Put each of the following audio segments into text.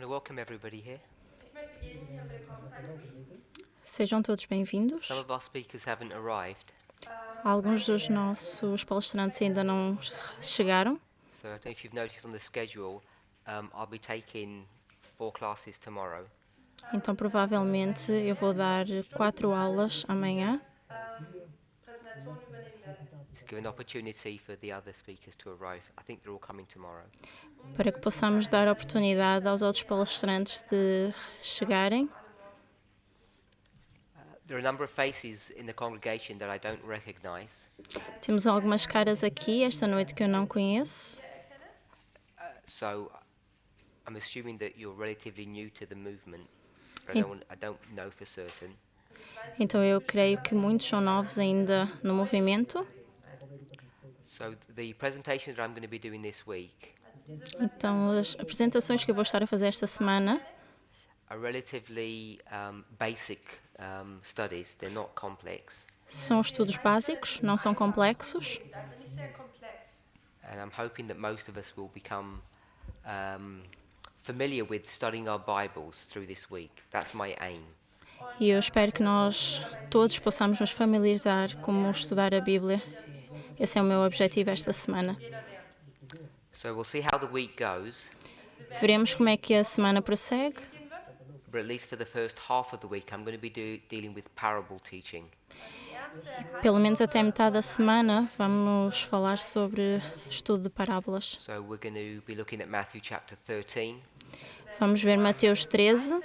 want to welcome everybody here. Ich möchte jeden hier willkommen heißen. Sejam todos bem-vindos. Some of our speakers haven't arrived, Alguns dos nossos palestrantes ainda não chegaram, so I don't know if you've noticed on the schedule, I'll be taking 4 classes tomorrow. então provavelmente eu vou dar 4 aulas amanhã Präsentation übernehmen werde. To give an opportunity for the other speakers to arrive. I think they're all coming tomorrow. para que possamos dar oportunidade aos outros palestrantes de chegarem. There are a number of faces in the congregation that I don't recognize, Temos algumas caras aqui esta noite que eu não conheço, so I'm assuming that you're relatively new to the movement. I don't know for certain. então eu creio que muitos são novos ainda no movimento. So the presentation that I'm going to be doing this week Então as apresentações que eu vou estar a fazer esta semana are relatively basic studies. They're not complex. são estudos básicos, não são complexos. Also nicht sehr komplex. And I'm hoping that most of us will become familiar with studying our Bibles through this week. That's my aim. E eu espero que nós todos possamos nos familiarizar como estudar a Bíblia. Esse é o meu objetivo esta semana. So we'll see how the week goes, Veremos como é que a semana prossegue, but at least for the first half of the week, I'm going to be dealing with parable teaching. pelo menos até metade da semana, vamos falar sobre estudo de parábolas. So we're going to be looking at Matthew chapter 13. Vamos ver Mateus 13,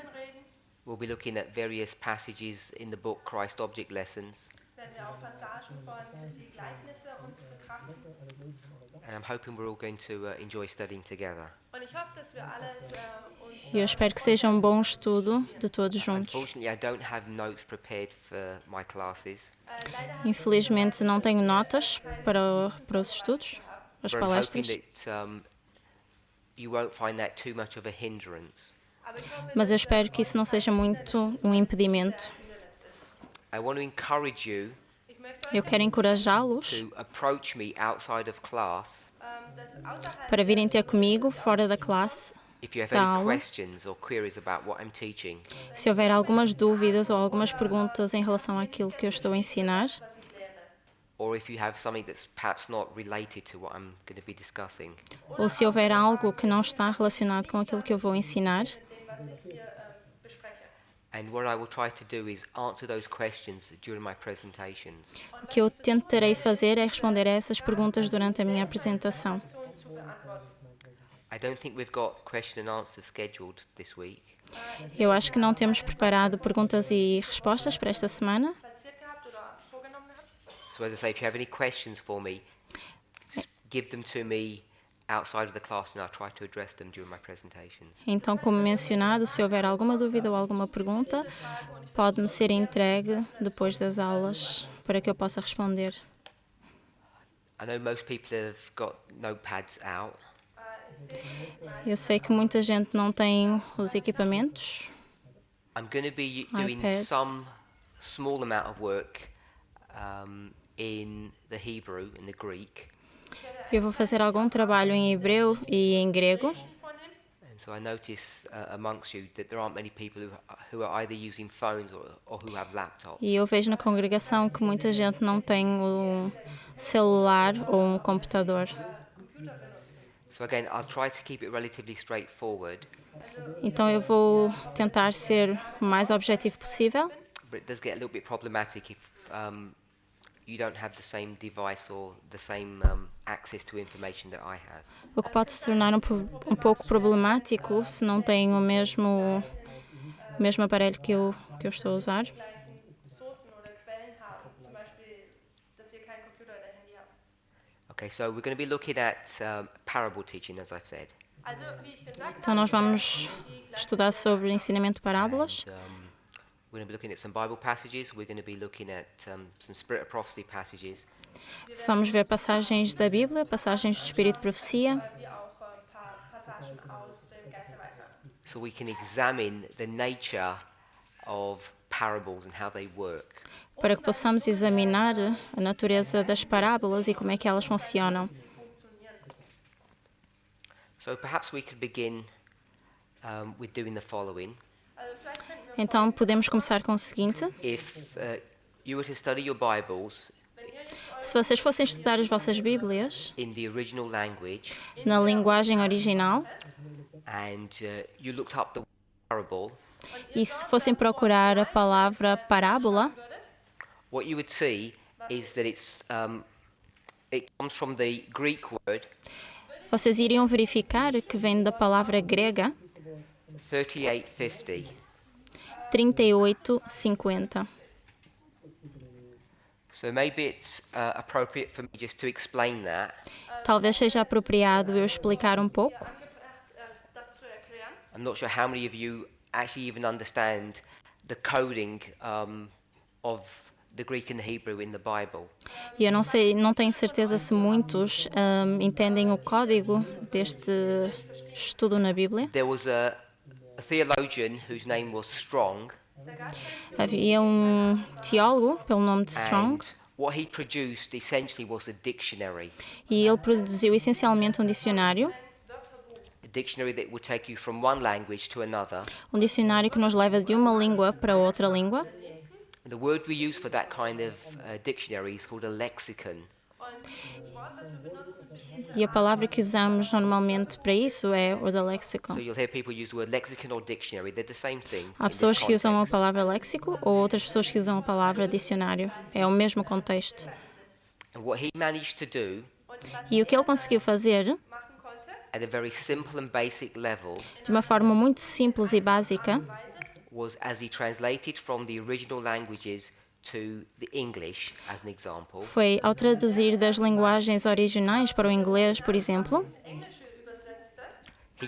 We'll be looking at various passages in the book Christ Object Lessons, Werden wir auch Passagen von Christi Gleichnisse uns betrachten. and I'm hoping we're all going to enjoy studying together. Und ich hoffe, dass wir alles uns e eu espero que seja um bom estudo de todos juntos. Unfortunately, I don't have notes prepared for my classes, leider haben Infelizmente não tenho notas para os estudos, as but I'm hoping palestras, that you won't find that too much of a hindrance. aber ich hoffe, mas eu espero que isso não seja muito um impedimento. I want to encourage you ich möchte Eu quero encorajá-los to approach me outside of class dass außerhalb para virem ter comigo fora da classe. if you have Da any aula. questions or queries about what I'm teaching. Se houver algumas dúvidas ou algumas perguntas em relação àquilo que eu estou a ensinar, was ich lehre. Or if you have something that's perhaps not related to what I'm going to be discussing. ou se houver algo que não está relacionado com aquilo que eu vou ensinar, Dem, was ich hier bespreche. And what I will try to do is answer those questions during my presentations. o que eu tentarei fazer é responder a essas perguntas durante a minha apresentação. Zu beantworten. I don't think we've got question and answer scheduled this week. Eu acho que não temos preparado perguntas e respostas para esta semana, Platziert gehabt oder vorgenommen gehabt. So as I say, if you have any questions for me, just give them to me outside of the class and I'll try to address them during my presentations. então, como mencionado, se houver alguma dúvida ou alguma pergunta, pode-me ser entregue depois das aulas para que eu possa responder. I know most people have got notepads out. Eu sei que muita gente não tem os equipamentos, I'm going to be doing iPads. some small amount of work in the Hebrew, in the Greek. eu vou fazer algum trabalho em hebreu e em grego. Vornehmen. And so I notice amongst you that there aren't many people who are either using phones or who have laptops. E eu vejo na congregação que muita gente não tem um celular ou um computador. So again, I'll try to keep it relatively straightforward, Então eu vou tentar ser o mais objetivo possível, but it does get a little bit problematic if you don't have the same device or the same access to information that I have. o que pode se tornar um pouco problemático se não têm o mesmo aparelho que eu estou a usar. Sourcen oder Quellen haben. Zum Beispiel, dass ihr keinen Computer oder Handy habt. Okay, so we're going to be looking at parable teaching, as I've said. Also, wie ich gesagt Então nós vamos estudar sobre ensinamento de parábolas. And, we're going to be looking at some Bible passages. We're going to be looking at some Spirit of Prophecy passages. Vamos ver passagens da Bíblia, passagens do Espírito de Profecia, wie auch ein paar Passagen aus dem Geist der Weisheit. So we can examine the nature of parables and how they work. para que possamos examinar a natureza das parábolas e como é que elas funcionam. So perhaps we could begin with doing the following. Also vielleicht könnten wir, Então podemos começar com o seguinte: If you were to study your Bibles wenn ihr jetzt se vocês fossem estudar as vossas Bíblias in the original language na linguagem original and you looked up the parable, e se fossem procurar a palavra parábola, what you would see is that it comes from the Greek word vocês iriam verificar que vem da palavra grega 3850. 3850. So maybe it's appropriate for me just to explain that. Talvez seja apropriado eu explicar um pouco. angebracht, das zu erklären. I'm not sure how many of you actually even understand the coding of the Greek and the Hebrew in the Bible. E eu não sei, não tenho certeza se muitos entendem o código deste estudo na Bíblia. There was a theologian whose name was Strong, Havia um teólogo pelo nome de Strong and what he produced essentially was a dictionary. e ele produziu essencialmente um dicionário, A dictionary that would take you from one language to another. um dicionário que nos leva de uma língua para outra língua. And the word we use for that kind of dictionary is called a lexicon. Und dieses Wort, was wir benutzen für diese E a palavra que usamos normalmente para isso é o da So lexicon. you'll hear people use the word lexicon or dictionary. They're the same thing. Há in this pessoas que usam a context. palavra léxico ou outras pessoas que usam a palavra dicionário. É o mesmo contexto. And what he managed to do und was E o que ele conseguiu fazer, machen konnte, at a very simple and basic level de uma forma muito simples e básica, was as he translated from the original languages to the English, as an example, foi ao traduzir das linguagens originais para o inglês, por exemplo, Englische übersetzte, he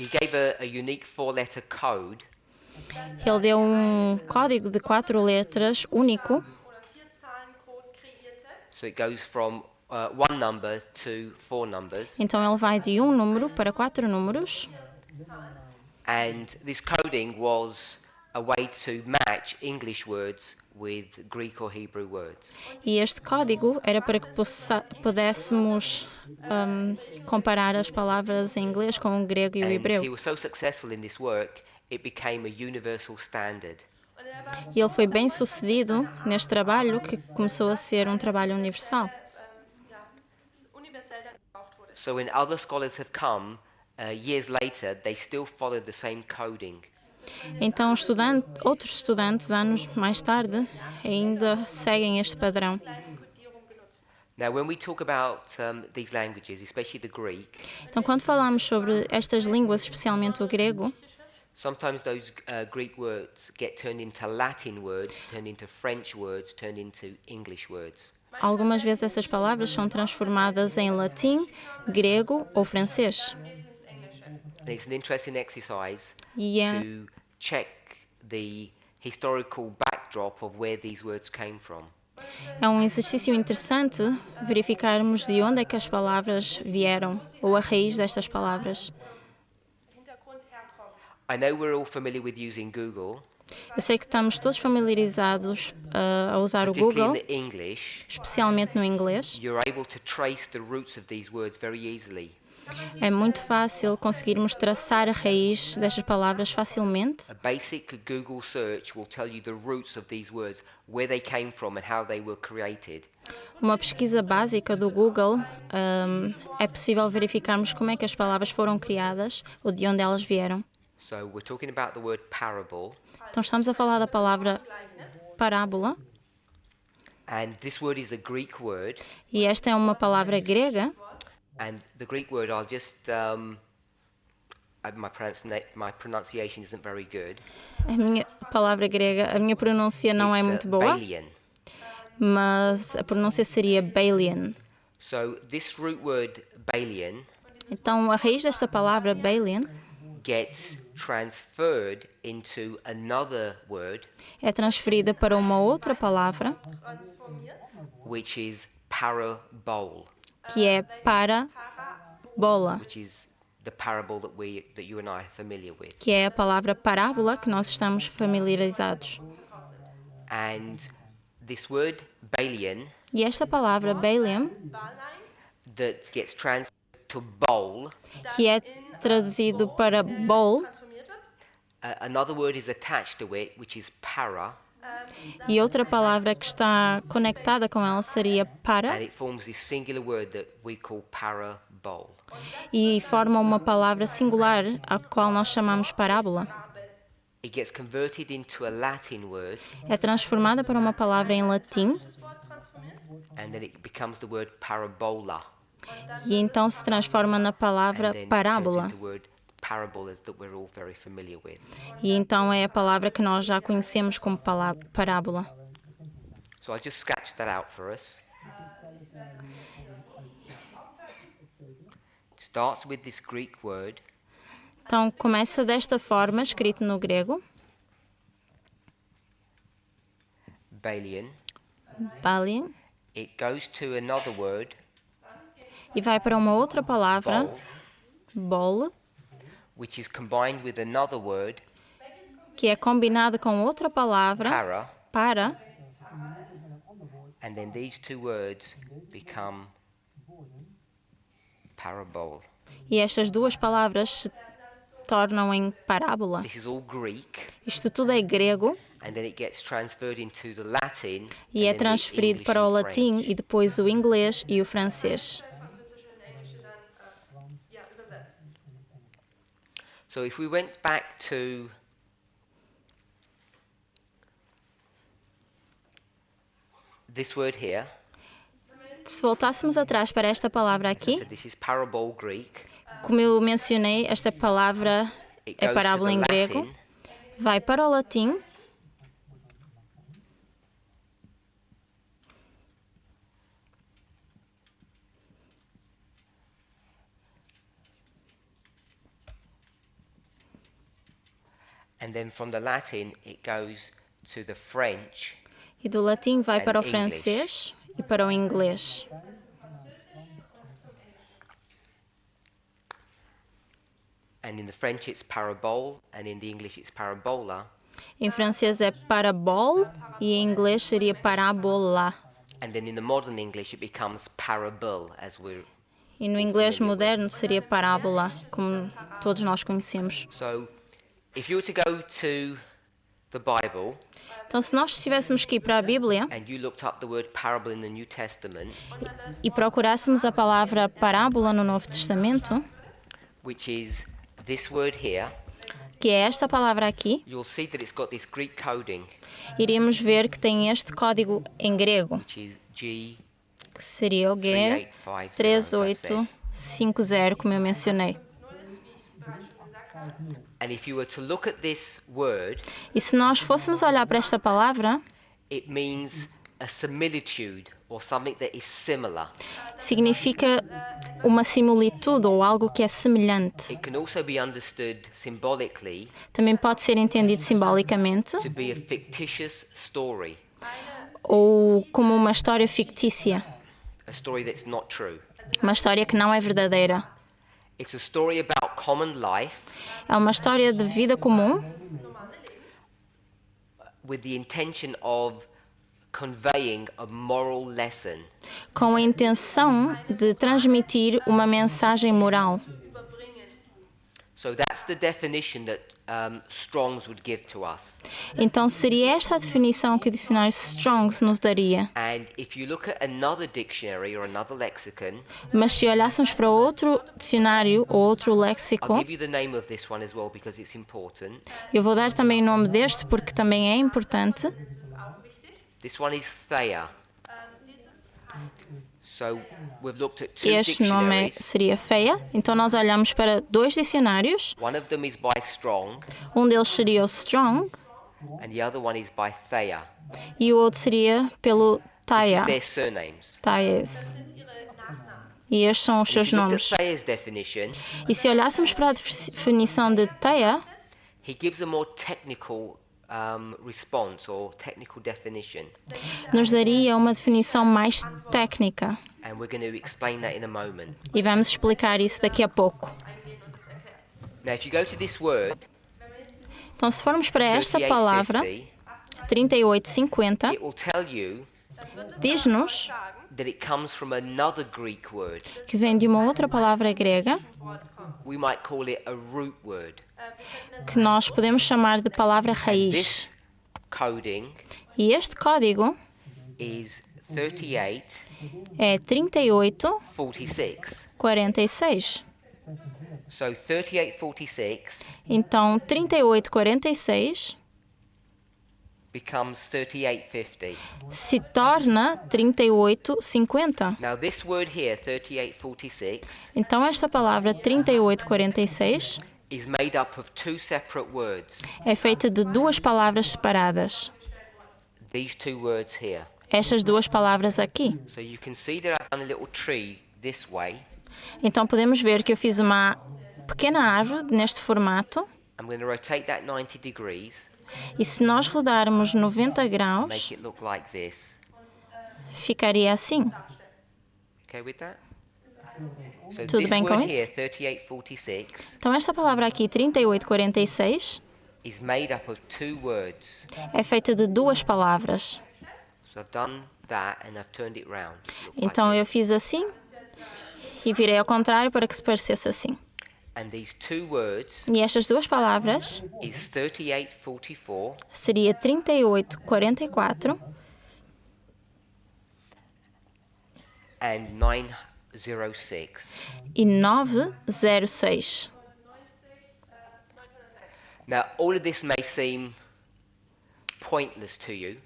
gave a unique four-letter code ele deu um código de 4 letras único, oder 4-Zahlen-Code kreierte, so it goes from one number to four numbers, então ele vai de um número para 4 números, and this coding was a way to match English words with Greek or Hebrew words. e este código era para que pudéssemos comparar as palavras em inglês com o grego e o And he hebreu. was so successful in this work, it became a universal standard. und er war E ele foi bem sucedido neste trabalho que começou a ser um trabalho universal. universell dann gebraucht wurde. So when other scholars have come years later, they still follow the same coding. Então, outros estudantes, anos mais tarde, ainda seguem este padrão. Kodierung benutzt. Now, when we talk about these languages, especially the Greek, Então, quando falamos sobre estas línguas, especialmente o grego, sometimes those Greek words get turned into Latin words, turned into French words, turned into English words. algumas vezes essas palavras são transformadas em latim, grego ou francês. Jetzt ins Englische. And it's an interesting exercise E é, to check the historical backdrop of where these words came from. é um exercício interessante verificarmos de onde é que as palavras vieram, ou a raiz destas palavras. Hintergrund herkommt. I know we're all familiar with using Google, Eu sei que estamos todos familiarizados a usar o particularly Google, in the English. especialmente no inglês. You're able to trace the roots of these words very easily. É muito fácil conseguirmos traçar a raiz destas palavras facilmente. A basic Google search will tell you the roots of these words, where they came from and how they were created. Uma pesquisa básica do Google é possível verificarmos como é que as palavras foram criadas ou de onde elas vieram. So we're talking about the word parable, Então estamos a falar da palavra parábola and this word is a Greek word, e esta é uma palavra grega. and the Greek word I'll just my pronunciation isn't very good. A minha palavra grega, a minha pronúncia não é It's, muito boa, Balian. mas a pronúncia seria Balian. So this root word Balian Então a raiz desta palavra Balian gets transferred into another word, é transferida para uma outra palavra Transformiert. which is parabole, que é parabola, which is the parable that you and I are familiar with. que é a palavra parábola que nós estamos familiarizados. And this word Balian E esta palavra Balian, Balein, that gets transferred to bowl que é traduzido para bowl, transformiert Another word is attached to it, which is para, E outra palavra que está conectada com ela seria para, and it forms this singular word that we call parabole. e forma uma palavra singular, a qual nós chamamos parábola. It gets converted into a Latin word, É transformada para uma palavra em latim Das Wort transformiert. and then it becomes the word parabola, e então se transforma na and palavra then parábola. turns into the word parabolas that we're all very familiar with. E então é a palavra que nós já conhecemos como parábola. So I'll just sketch that out for us. It starts with this Greek word, Então começa desta forma, escrito no grego, balion. balion, It goes to another word, e vai para uma outra palavra, bol, bol, which is combined with another word, que é combinada com outra palavra, para, para, and then these two words become parabole. e estas duas palavras se tornam em parábola. This is all Greek, Isto tudo é grego and then it gets transferred into the Latin, e é and then the transferido English para o and latim French. e depois o inglês e o francês. Französische und Englische dann ja, übersetzt. So if we went back to this word here, Se voltássemos atrás para esta palavra as I aqui, said, this is parabole Greek. como eu mencionei, esta palavra It é goes to parábola the em grego, Latin, vai para o latim and then from the Latin it goes to the French, e do latim vai And para o English. francês e para o inglês. and in the French it's parabole, and in the English it's parabola, Em francês é parabole e em inglês seria parábola. and then in the modern English it becomes parable, as we're. E no inglês moderno seria parábola, como todos nós conhecemos. So, if you were to go to the Bible Então, se nós estivéssemos aqui para a Bíblia and you looked up the word parable in the New Testament, e procurássemos a palavra parábola no Novo Testamento, which is this word here, que é esta palavra aqui, you'll see that it's got this Greek coding, iríamos ver que tem este código em grego, which is G. que seria o G3850, como eu mencionei. And if you were to look at this word, E se nós fôssemos olhar para esta palavra, it means a similitude or something that is similar. significa uma similitude ou algo que é semelhante. It can also be understood symbolically Também pode ser entendido simbolicamente to be a fictitious story, ou como uma história fictícia, a story that's not true. uma história que não é verdadeira. It's a story about common life É uma história de vida comum with the intention of conveying a moral lesson. com a intenção de transmitir uma mensagem moral. So that's the definition that Strong's would give to us. Então seria esta a definição que o dicionário Strong's nos daria. And if you look at another dictionary or another lexicon, Mas se olhássemos para outro dicionário ou outro I'll léxico, give you the name of this one as well because it's important. eu vou dar também o nome deste porque também é importante. This one is Thea. So we've looked at two Este nome dictionaries. seria feia. Então nós olhamos para dois dicionários. One of them is by Strong Um deles seria o Strong and the other one is by Thea. e o outro seria pelo This is Taya. their surnames. Tayes. E estes são os If seus you looked nomes. at Thea's definition, E se olhássemos para a definição de Taya, he gives a more technical response or technical definition. nos daria uma definição mais técnica. And we're going to explain that in a moment. E vamos explicar isso daqui a pouco. Now, if you go to this word, Então, se formos para esta palavra, 3850, 3850, it will tell you diz-nos that it comes from another Greek word. que vem de uma outra palavra grega, Wort kommt. We might call it a root word. Wir könnten es que nós podemos chamar de palavra And raiz. this coding E este código is 3846. é 3846. So 3846 Então, 3846 becomes 3850. se torna 3850. Now this word here, 3846, Então, esta palavra 3846 is made up of two separate words. é feita de duas palavras separadas. These two words here. Estas duas palavras aqui. So you can see that I've done a little tree this way. Então, podemos ver que eu fiz uma pequena árvore neste formato. I'm going to rotate that 90 degrees, E se nós rodarmos 90 graus, make it look like this. ficaria assim. Okay with that? So Tudo this bem com word isso? here, 3846, Então, esta palavra aqui, 3846, is made up of two words. é feita de duas palavras. So I've done that and I've turned it round. to look like Então, eu this. fiz assim e virei ao contrário para que se parecesse assim. And these two words E estas duas palavras is 3844 seria 3844 and 906. e 906. Now, all of this may seem pointless to you.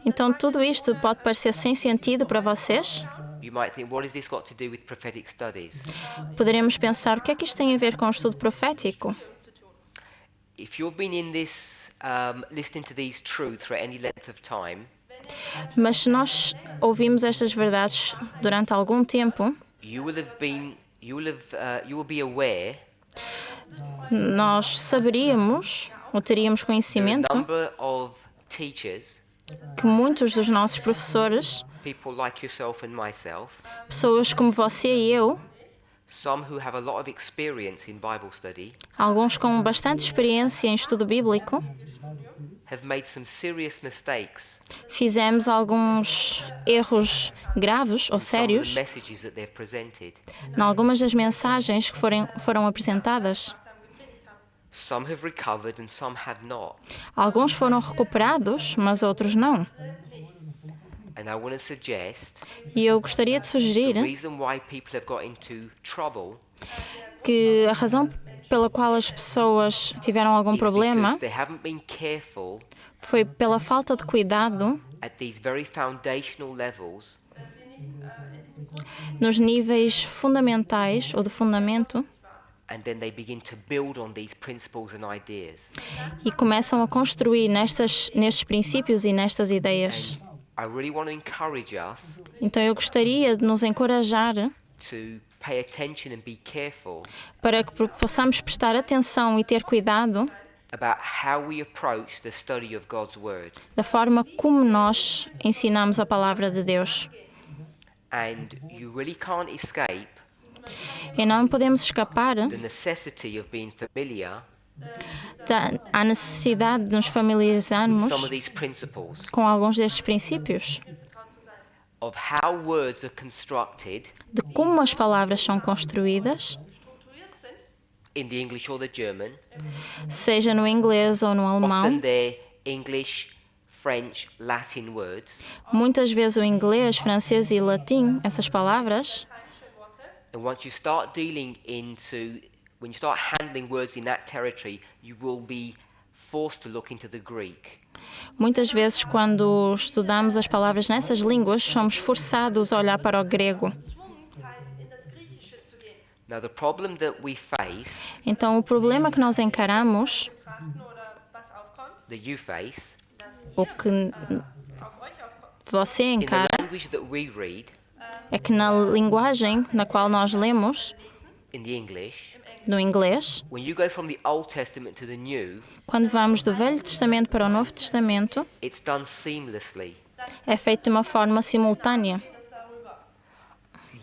Então, tudo isto pode parecer sem sentido para vocês. You might think, what has this got to do with prophetic studies? Poderemos pensar, o que é que isto tem a ver com o estudo profético? If you've been in this, listening to these truths for any length of time, Mas se nós ouvimos estas verdades durante algum tempo, you will be aware nós saberíamos, ou teríamos that a conhecimento, number of teachers, que muitos dos nossos professores, people like yourself and myself, pessoas como você e eu, some who have a lot of experience in Bible study, alguns com bastante experiência em estudo bíblico, have made some serious mistakes fizemos alguns erros graves ou in some of sérios the messages that they've presented. em algumas das mensagens que foram apresentadas. Some have recovered and some have not. Alguns foram recuperados, mas outros não. And I want to suggest E eu gostaria de the sugerir reason why people have got into trouble que a razão pela qual as pessoas tiveram algum is problema because they haven't been careful foi pela falta de cuidado at these very foundational levels nos níveis fundamentais ou de fundamento and then they begin to build on these principles and ideas. e começam a construir nestes princípios e nestas ideias. I really want to encourage us Então eu gostaria de nos encorajar to pay attention and be careful para que possamos prestar atenção e ter cuidado about how we approach the study of God's Word. da forma como nós ensinamos a palavra de Deus. And you really can't escape E não podemos escapar the necessity of being familiar à necessidade de nos with familiarizarmos some of these principles com alguns destes princípios, of how words are constructed de como as palavras são construídas, strukturiert sind. in the English or the German. seja no inglês ou no Often alemão. they're English, French, Latin words. Muitas vezes o inglês, francês e latim, essas palavras, Lateinische Worte. And once you start when you start handling words in that territory, you will be forced to look into the Greek. muitas vezes quando estudamos as palavras nessas línguas, somos forçados a olhar para o grego. Gezwungen, teils in das Griechische zu gehen. Now, the problem that we face, Então o problema que nós encaramos, Betrachten oder was aufkommt, that you face, ou que auf euch aufkommt. você in the encara, language that we read, é que na linguagem na qual nós lemos, in the English, no inglês, when you go from the Old Testament to the New, quando vamos do Velho Testamento para o Novo Testamento, it's done seamlessly. é feito de uma forma simultânea. Das darüber.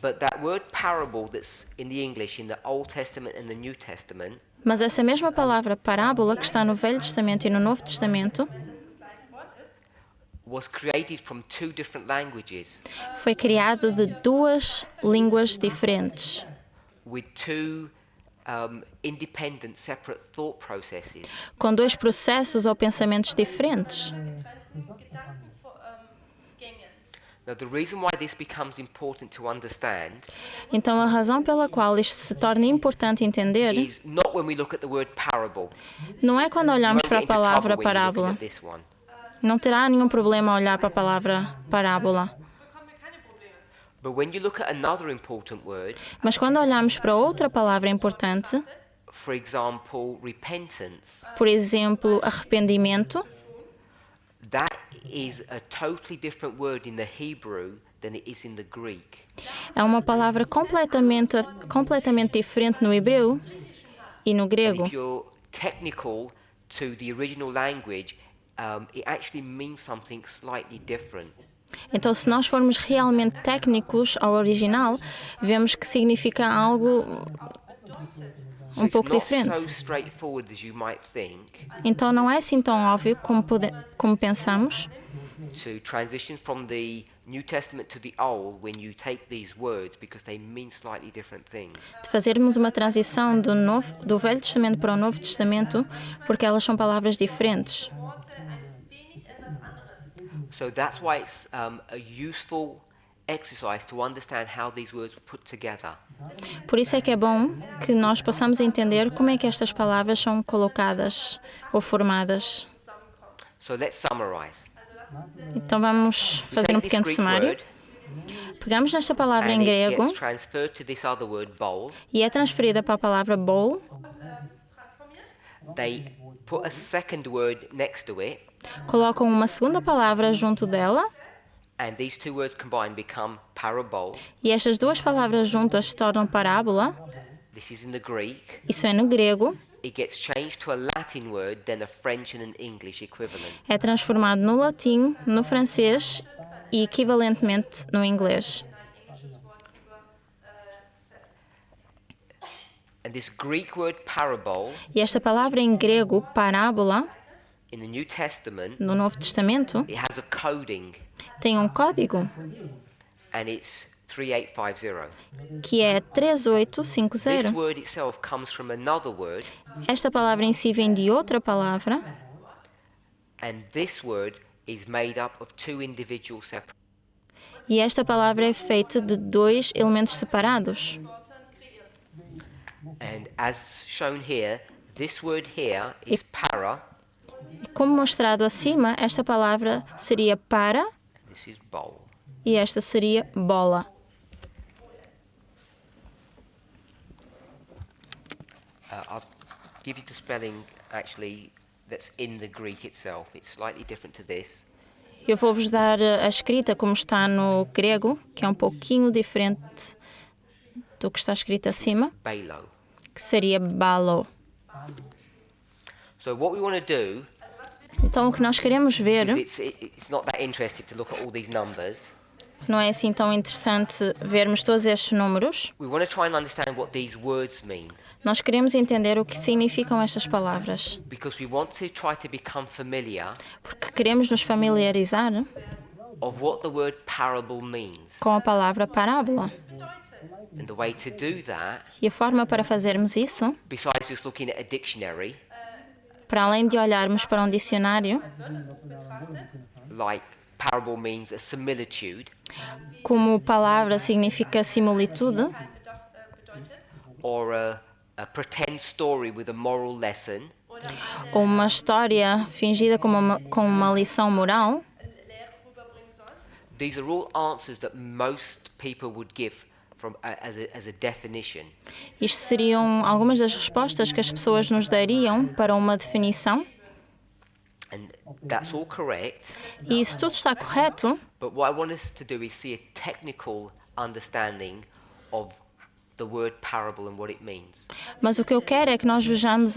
But that word parable that's in the English, in the Old Testament and the New Testament, Mas essa mesma palavra parábola que está no Velho Testamento e no Novo Testamento, Das gleiche Wort ist. was created from two different languages foi criado de duas línguas diferentes, with two independent, separate thought processes. com dois processos ou pensamentos diferentes. Gedankengängen. Now, the reason why this becomes important to understand Então, a razão pela qual isto se torna importante entender is not when we look at the word parable. não é quando You olhamos won't para a get into trouble palavra when you're looking parábola. at this one. Não terá nenhum problema olhar para a palavra parábola. Bekommen wir keine Probleme. But when you look at another important word, Mas quando olhamos para outra palavra importante, for example, repentance, por exemplo, arrependimento, that is a totally different word in the Hebrew than it is in the Greek. é uma palavra completamente diferente no hebreu e no And grego. if you're technical to the original language, it actually means something slightly different. Então, se nós formos realmente técnicos ao original, vemos que significa algo So um it's pouco not so diferente. straightforward as you might think Então, não é assim tão óbvio como pensamos. to transition from the New Testament to the Old when you take these words because they mean slightly different things. De fazermos uma transição do Velho Testamento para o Novo Testamento, porque elas são palavras diferentes. Worte ein wenig etwas anderes. So that's why it's a useful exercise to understand how these words were put together. Por isso é que é bom que nós possamos entender como é que estas palavras são colocadas ou formadas. So let's summarize. Então vamos We fazer um take this pequeno Greek sumário. word Pegamos nesta palavra and em it grego gets transferred to this other word, bowl. e é transferida para a palavra bowl. Transformiert. They put a second word next to it, Colocam uma segunda palavra junto dela and these two words combined become parabole. e estas duas palavras juntas se tornam parábola. This is in the Greek. Isso é no grego. It gets changed to a Latin word, then a French and an English equivalent. É transformado no latim, no francês e equivalentemente no inglês. And this Greek word parabole E esta palavra em grego, parábola, in the New Testament, no Novo Testamento, it has a coding, tem um código and it's 3850. que é This 3850. word itself comes from another word, Esta palavra em si vem de outra palavra and this word is made up of two individual separate. e esta palavra é feita de dois elementos separados. And as shown here, this word here is para, Como mostrado acima, esta palavra seria para this is bowl. e esta seria bola. I'll give you the spelling actually that's in the Greek itself. It's slightly different to this. Eu vou-vos dar a escrita como está no grego, que é um pouquinho diferente do que está escrito acima, Balo. que seria balo. So what we want to do Então, o que nós queremos ver, is it's not that interesting to look at all these numbers. não é assim tão interessante vermos todos estes números. We want to try and understand what these words mean Nós queremos entender o que significam estas palavras, because we want to try to become familiar porque queremos nos familiarizar of what the word parable means. com a palavra parábola. And the way to do that, E a forma para fazermos isso, besides just looking at a dictionary, para além de olharmos para um dicionário, like parable means a similitude, como palavra significa similitude, or a pretend story with a moral lesson, ou uma história fingida com uma lição moral, Lehre rüberbringen soll. these are all answers that most people would give from as a definition. isto seriam algumas das respostas que as pessoas nos dariam para uma definição, And that's all correct, e isso tudo está correto, but what I want us to do is see a technical understanding of the word parable and what it means. mas o que eu quero é que nós vejamos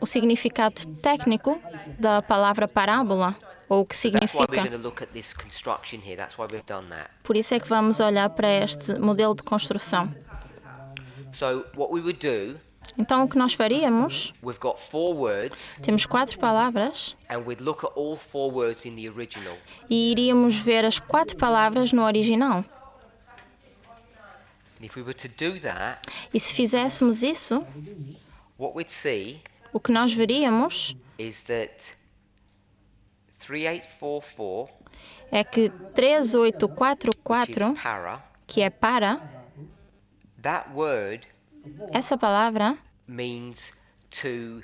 o significado técnico da palavra parábola, ou o que That's why we're significa. going to look at this construction here. That's why we've done that. Por isso é que vamos olhar para este modelo de construção. So what we would do Então, o que nós faríamos, we've got 4 words, temos 4 palavras and we'd look at all 4 words in the original. e iríamos ver as 4 palavras no original. And if we were to do that, E se fizéssemos isso, what we'd see o que nós veríamos is that 3844, é que which 3844, is para, que é para, that word essa palavra means to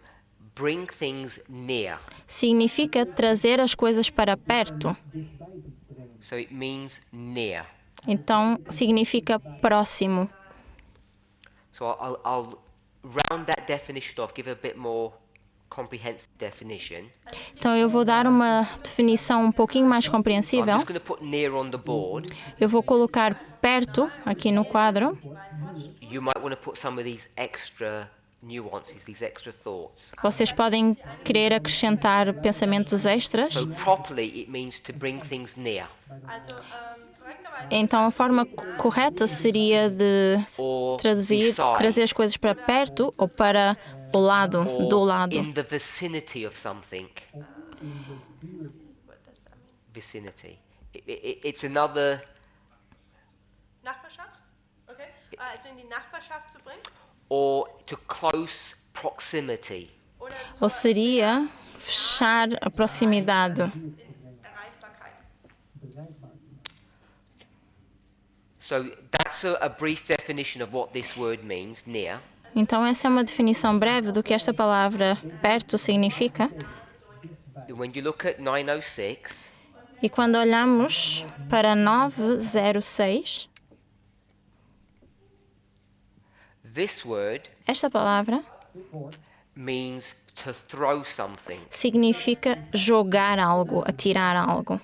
bring things near. significa trazer as coisas para perto. So it means near. Então, significa próximo. So I'll round that definition off, give a bit more comprehensive definition. Então, eu vou dar uma definição um pouquinho mais I'm compreensível. just going to put near on the board. Eu vou colocar perto aqui no quadro. You might want to put some of these extra nuances, these extra thoughts. Vocês podem querer acrescentar pensamentos extras. So properly it means to bring things near, Also korrekterweise Então, a forma correta seria de or traduzir, beside, trazer as coisas para perto ou para o lado, do or lado. in the vicinity of something. what does that mean? Vicinity. It's another, Nachbarschaft? Okay. Also in die Nachbarschaft zu bringen? or to close proximity. Oder Ou seria fechar a proximidade. Erreichbarkeit. So that's a brief definition of what this word means, near. Então, essa é uma definição breve do que esta palavra perto significa. When you look at 906, E quando olhamos para 906, this word esta palavra means to throw something. significa jogar algo, atirar algo.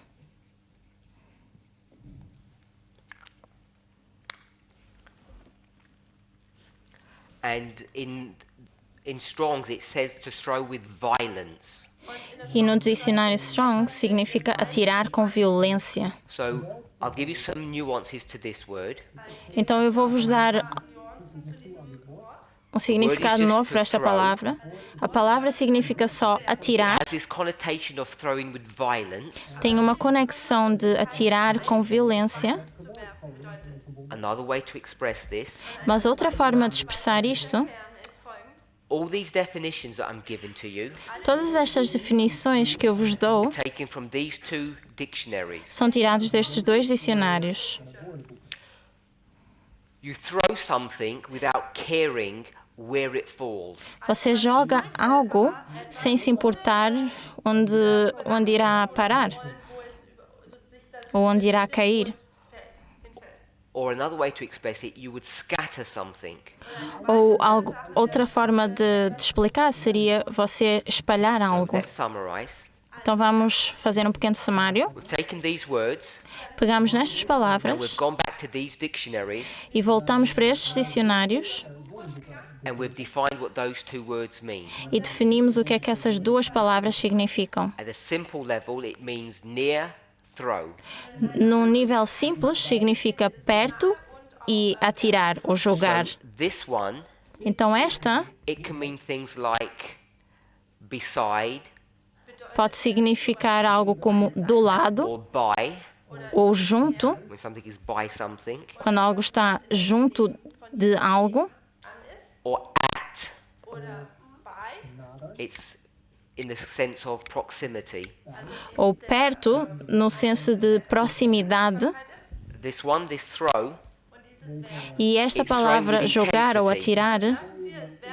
And in Strong's it says to throw with violence. E no dicionário Strong significa atirar com violência. So I'll give you some nuances to this word. Então eu vou-vos dar um significado novo para esta palavra. A palavra significa só atirar, Has this connotation of throwing with violence. tem uma conexão de atirar com violência, Another way to express this, mas outra forma de expressar isto, Ist folgend. all these definitions that I'm giving to you, todas estas definições que eu vos dou taken from these 2 dictionaries. são tiradas destes 2 dicionários. You throw something without caring where it falls. Você joga algo sem se importar onde irá parar ou onde irá cair. Or another way to express it, you would scatter something. Ou algo, outra forma de explicar seria você espalhar algo. Let's summarize. Então vamos fazer um pequeno sumário. We've taken these words Pegamos nestas and palavras we've gone back to these dictionaries e voltamos para estes dicionários and we've defined what those 2 words mean. e definimos o que é que essas 2 palavras significam. At a simple level, it means near, throw. Num nível simples, significa perto e atirar ou jogar. So this one, Então esta it can mean things like beside pode significar algo como do lado or by, ou junto, when something is by something, quando algo está junto de algo, or at. Oder bei. It's in the sense of proximity. ou perto, no senso de proximidade. This one, this throw, E esta It's thrown palavra with jogar ou intensity. atirar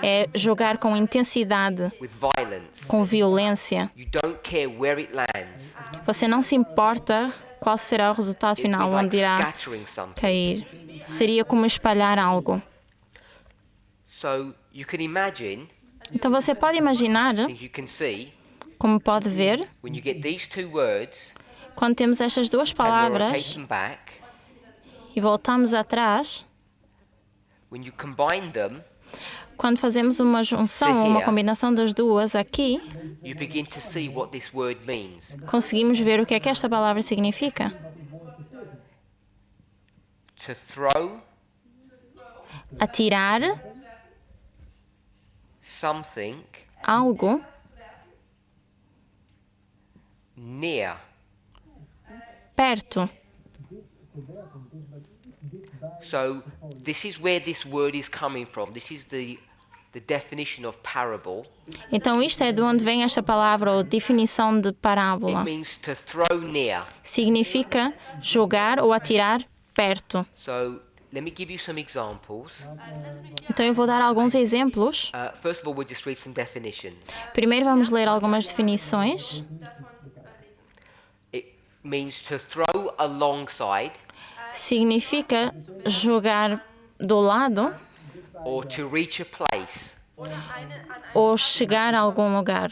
é jogar com intensidade, with violence. com violência. You don't care where it lands. Você não se importa qual será o resultado It'd be final, like onde irá scattering something. cair. Seria como espalhar algo. So you can imagine, Então você pode imaginar, I think you can see, como pode ver, when you get these 2 words quando temos estas 2 and we palavras rotate them back, e voltamos atrás, when you combine them, quando fazemos uma junção, uma combinação das duas aqui, you begin to see what this word means. conseguimos ver o que é que esta palavra significa. To throw Atirar something algo near. perto. So this is where this word is coming from. This is the definition of parable. Então isto é de onde vem esta palavra ou definição de It parábola. means to throw near. Significa jogar ou atirar perto. So let me give you some examples. Então eu vou dar alguns exemplos. First of all, we'll just read some definitions. Primeiro vamos ler algumas definições. It means to throw alongside Significa jogar do lado or to reach a place. Oder einen an einen ou chegar a algum lugar.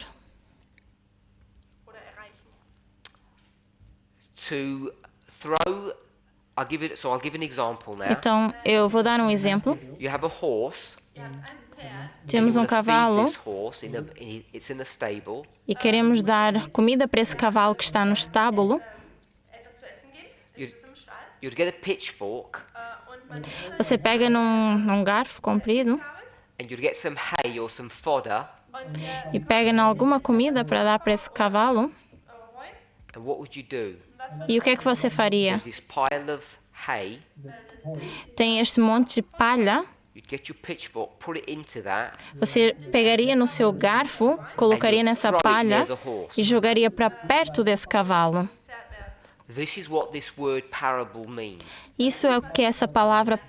oder erreichen. To throw, I'll give an example now. Então eu vou dar um exemplo. You have a horse. Ihr habt ein Pferd, Temos You um wanna feed cavalo this horse it's in a stable. e queremos dar comida para esse cavalo que está no estábulo. etwas zu essen geben, Ihr- ist es im Stall. You'd get a pitchfork Und man Você pega num garfo comprido and you'd get some hay or some fodder. und e pega em alguma comida para dar para esse cavalo. Heu. And what would you do? E o que é que você faria? There's this pile of hay. Tem este monte de palha. You'd get your pitchfork, put it into that, Você pegaria no seu garfo, colocaria nessa palha e jogaria para perto desse cavalo. This is what this word parable means. Isso é o que essa palavra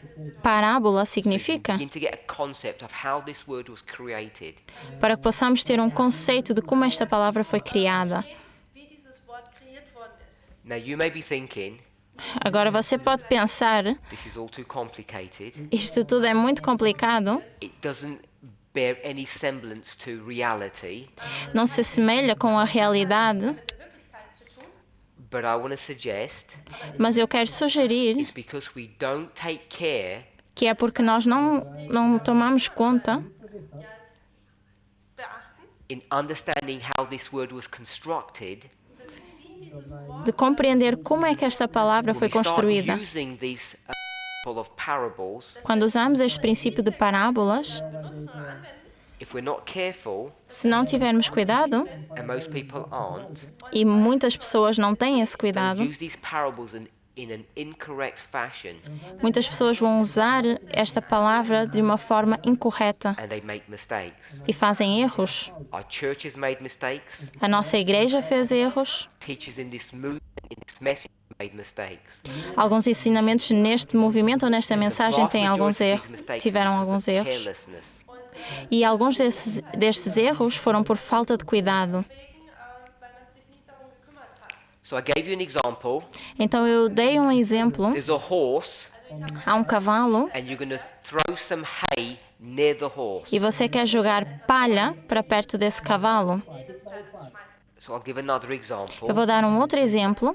parábola significa, Begin to get a concept of how this word was created. para que possamos ter um conceito de como esta palavra foi criada. wie dieses Wort kreiert worden ist. Now you may be thinking, Agora você pode pensar, this is all too complicated. isto tudo é muito complicado, It doesn't bear any semblance to reality. não se assemelha com a realidade, Wirklichkeit zu tun. But I want to suggest mas eu quero sugerir it's because we don't take care que é porque nós não tomamos conta Ja, es beachten, in understanding how this word was constructed. dass wie dieses Wort de compreender como é que esta palavra foi We start construída. using these full of parables. Quando usamos este princípio de parábolas, benutzen oder anwenden, If we're not careful, se não tivermos cuidado, and most people aren't, e muitas pessoas não têm esse they'll cuidado, use these parables in an incorrect fashion, muitas pessoas vão usar esta palavra de uma forma incorreta and they make mistakes. e fazem erros. Our church has made mistakes. A nossa igreja fez erros, Teachers in this movement, in this message, made mistakes. alguns ensinamentos neste movimento ou nesta The mensagem vast têm alguns majority of erros, these mistakes tiveram are because alguns of erros. carelessness. E alguns destes erros foram por falta de cuidado. weil man sich nicht darum gekümmert hat. So I gave you an example. Então eu dei um exemplo. There's a horse, Há um cavalo and you're going to throw some hay near the horse. e você quer jogar palha para perto desse cavalo. So I'll give another example. Eu vou dar um outro exemplo.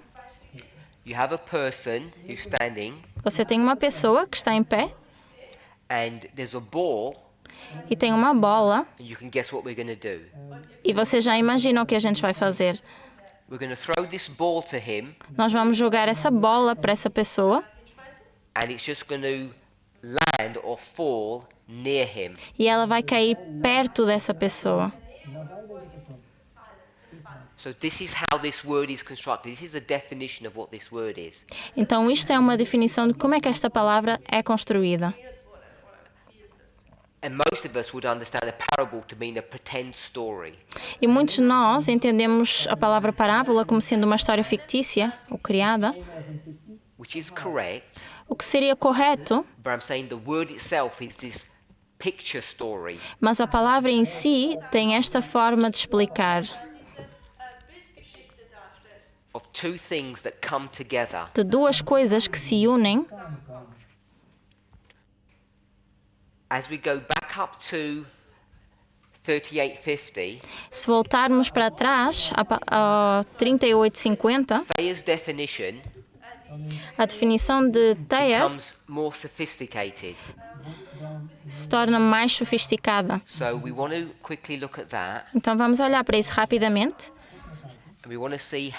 You have a person who's standing, Você tem uma pessoa que está em pé and there's a ball, e tem uma bola and you can guess what we're going to do. e você já imagina o que a gente vai fazer. We're going to throw this ball to him, Nós vamos jogar essa bola para essa pessoa and it's just going to land or fall near him. e ela vai cair perto dessa pessoa. So this is how this word is constructed. This is a definition of what this word is. Então isto é uma definição de como é que esta palavra é construída. And most of us would understand a parable to mean a pretend story. E muitos de nós entendemos a palavra parábola como sendo uma história fictícia ou criada, Which is correct, o que seria correto, but I'm saying the word itself is this picture story. mas a palavra em si tem esta forma de explicar Bildgeschichte darstellt. Of two things that come together. de duas coisas que se unem. As we go back up to 3850, Se voltarmos para trás, a 3850, Thayer's definition a definição de Thayer becomes more sophisticated. se torna mais sofisticada. So we want to quickly look at that, Então vamos olhar para isso rapidamente and we want to see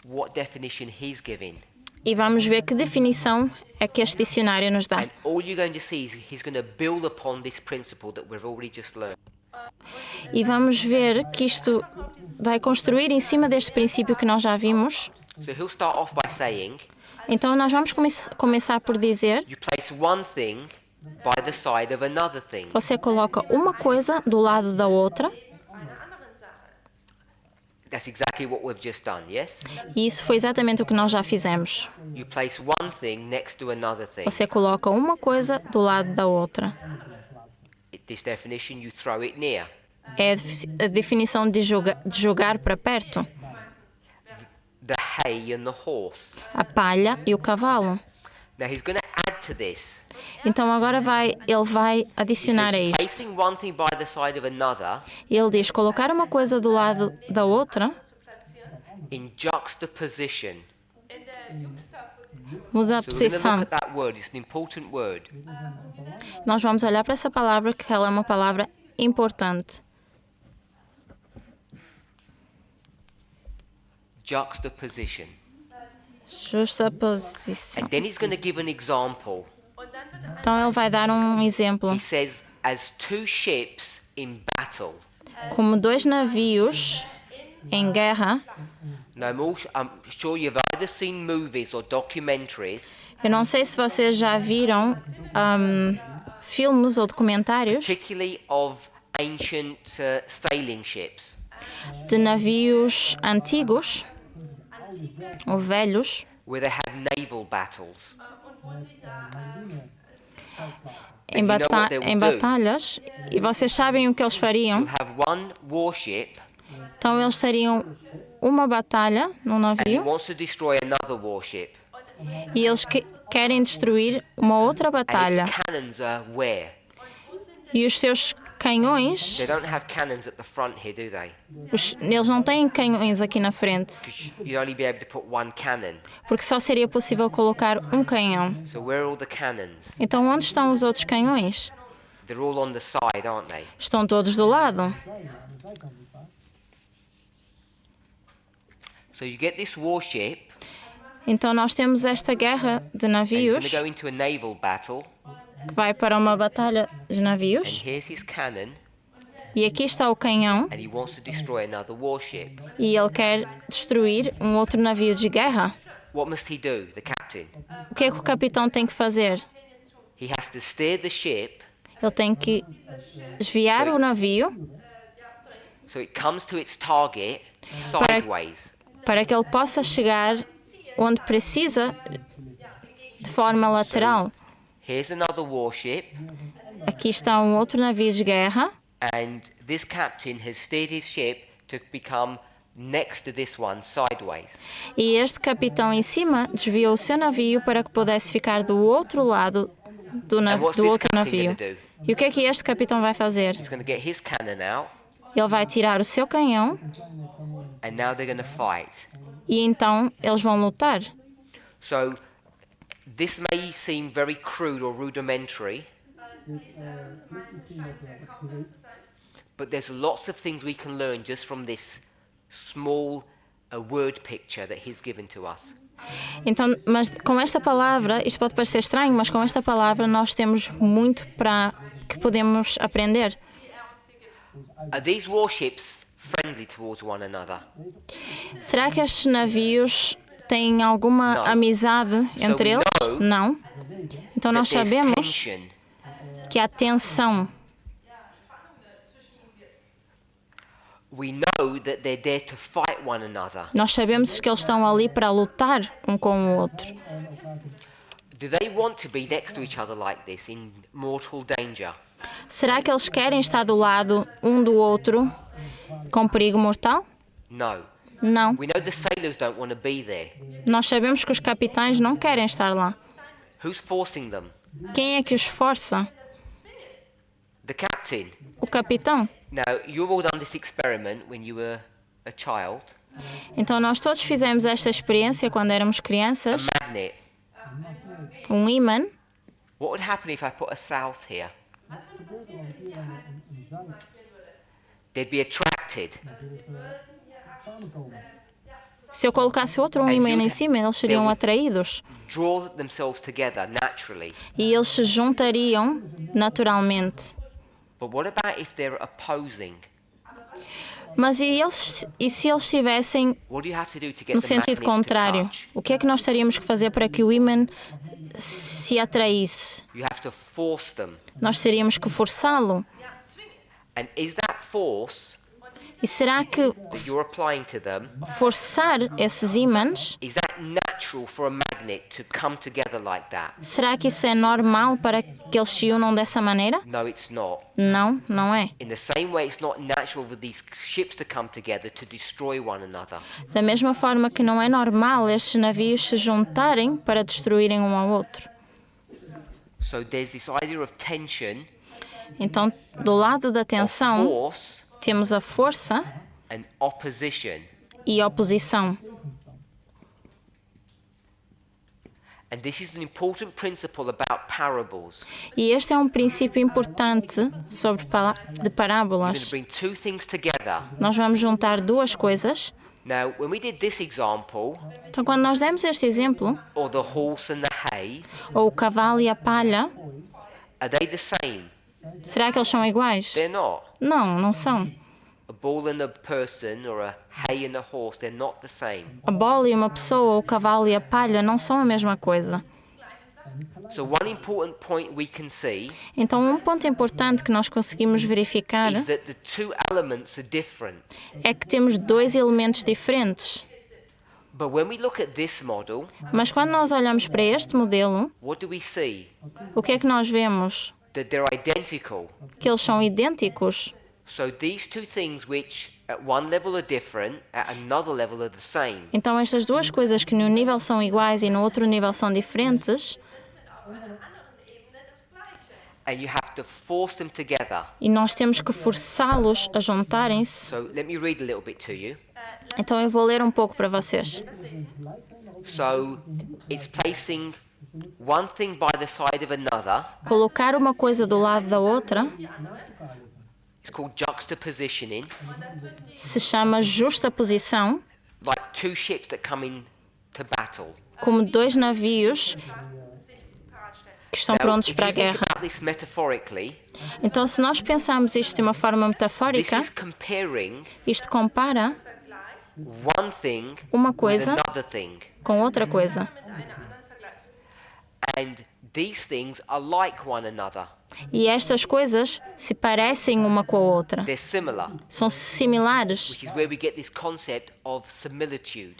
what definition he's giving. e vamos ver que definição é que este dicionário nos dá. And all you're going to see is he's going to build upon this principle that we've already just learned. E vamos ver que isto vai construir em cima deste princípio que nós já vimos. So he'll start off by saying, Então nós vamos começar por dizer: you place one thing by the side of another thing. você coloca uma coisa do lado da outra. einer anderen Sache. That's exactly what we've just done, yes? E isso foi exatamente o que nós já fizemos. You place one thing next to another thing. Você coloca uma coisa do lado da outra. This definition, you throw it near. É a definição de jogar para perto. The hay and the horse. A palha e o cavalo. Now he's going to add to this. Então agora ele vai He adicionar a says, isto. placing one thing by the side of another E ele diz: colocar uma coisa do lado da outra Zu platzieren. in juxtaposition. In der Juxtaposition. muda a So we're going to posição. look at that word. It's an important word. Nós vamos olhar para essa palavra, que ela é uma palavra importante. Juxtaposition. Justa posição. And then he's going to give an example. Und dann wird er Então ele vai dar um exemplo. He says, as two ships in battle. Como dois navios em guerra. Now, I'm sure you've either seen movies or documentaries, Eu não sei se vocês já viram filmes ou documentários particularly of ancient sailing ships. de navios antigos ou velhos, Where they had naval battles. em, you know what they will em do? batalhas. E vocês sabem o que eles fariam? You'll have one warship, Então eles teriam uma batalha no and he navio wants to destroy another warship. e eles querem destruir uma outra And batalha. its cannons are where? E os seus canhões, They don't have cannons at the front here, do they? eles não têm canhões aqui na frente, Because you'd only be able to put one cannon. porque só seria possível colocar um canhão. So where are all the cannons? Então onde estão os outros canhões? They're all on the side, aren't they? Estão todos do lado. So you get this warship, Então nós temos esta guerra de and he's going navios to go into a naval battle, que vai para uma batalha de and navios here's his cannon, e aqui está o canhão and he wants to destroy another warship. e ele quer destruir um outro navio de guerra. What must he do, the captain? O que é que o capitão tem que fazer? He has to steer the ship Ele tem que desviar o navio so it comes to its target sideways. para que ele possa chegar onde precisa de forma lateral. Here's another warship, Aqui está um outro navio de guerra and this captain has steered his ship to become next to this one sideways. e este capitão em cima desviou o seu navio para que pudesse ficar do outro lado do, And what's do this outro captain navio. going to do? E o que é que este capitão vai fazer? He's going to get his cannon out, Ele vai tirar o seu canhão and now they're going to fight. e então eles vão lutar. So this may seem very crude or rudimentary, but there's lots of things we can learn just from this small word picture that he's given to us. Então, mas com esta palavra, isto pode parecer estranho, mas com esta palavra nós temos muito para que podemos aprender. Are these warships friendly towards one another? Será que estes navios têm alguma Não. amizade entre we eles? know Não. Então nós That there's sabemos tension. que há tensão. We know that they're there to fight one another. Nós sabemos que eles estão ali para lutar um com o outro. Do they want to be next to each other like this in mortal danger? Será que eles querem estar do lado um do outro com perigo mortal? No. Não. We know the sailors don't want to be there. Nós sabemos que os capitães não querem estar lá. Who's forcing them? Quem é que os força? The captain. O capitão. Now, you've all done this experiment when you were a child. Então nós todos fizemos esta experiência quando éramos crianças. Magnet. Um ímã. What would happen if I put a south here? They'd be attracted. Se eu colocasse outro ímã em cima, eles seriam atraídos. Draw themselves together naturally. E eles se juntariam naturalmente. But what about if they're opposing? Mas e se eles estivessem What do you have to do to get no the sentido magnets to contrário? touch? O que é que nós teríamos que fazer para que o ímã se atraísse? You have to force them. Nós teríamos que forçá-lo. And is that force E será que that you're applying to them, forçar esses ímãs, is that natural for a magnet to come together like that? será que isso é normal para que eles se unam dessa maneira? No, it's not. Não, não é. In the same way, it's not natural for these ships to come together to destroy one another. Da mesma forma que não é normal estes navios se juntarem para destruírem um ao outro. So there's this idea of tension, Então, do lado da of tensão, force, temos a força and opposition. e oposição. And this is an important principle about parables. E este é um princípio importante sobre de We're going to parábolas. bring two things together. Nós vamos juntar duas coisas. Now, when we did this example, Então, quando nós demos este exemplo, or the horse and the hay, ou o cavalo e a palha, are they the same? será que eles são iguais? They're not. Não, não são. A bull and a person, or a hay and a horse, they're not the same. A bola e uma pessoa, ou o cavalo e a palha, não são a mesma coisa. So one important point we can see Então, um ponto importante que nós conseguimos verificar is that the two elements are different. é que temos dois elementos diferentes. But when we look at this model, Mas quando nós olhamos para este modelo, what do we see? o que é que nós vemos? That they're identical. Que eles são idênticos. So these two things which at one level are different, at another level are the same. Então, estas duas coisas que num nível são iguais e no outro nível são diferentes, And you have to force them together. e nós temos que forçá-los a juntarem-se. So let me read a little bit to you. Então, eu vou ler um pouco para vocês. So it's placing one thing by the side of another. Colocar uma coisa do lado da outra It's called juxtapositioning, se chama justaposição, like two ships that come in to battle. como dois navios que estão Now, prontos if para a you think guerra. about this metaphorically, Então, se nós pensarmos isto de uma forma this metafórica, is comparing isto compara one thing uma with coisa another thing. com outra coisa. And these things are like one another. E estas coisas se parecem uma com a outra. They're similar, São similares, which is where we get this concept of similitude.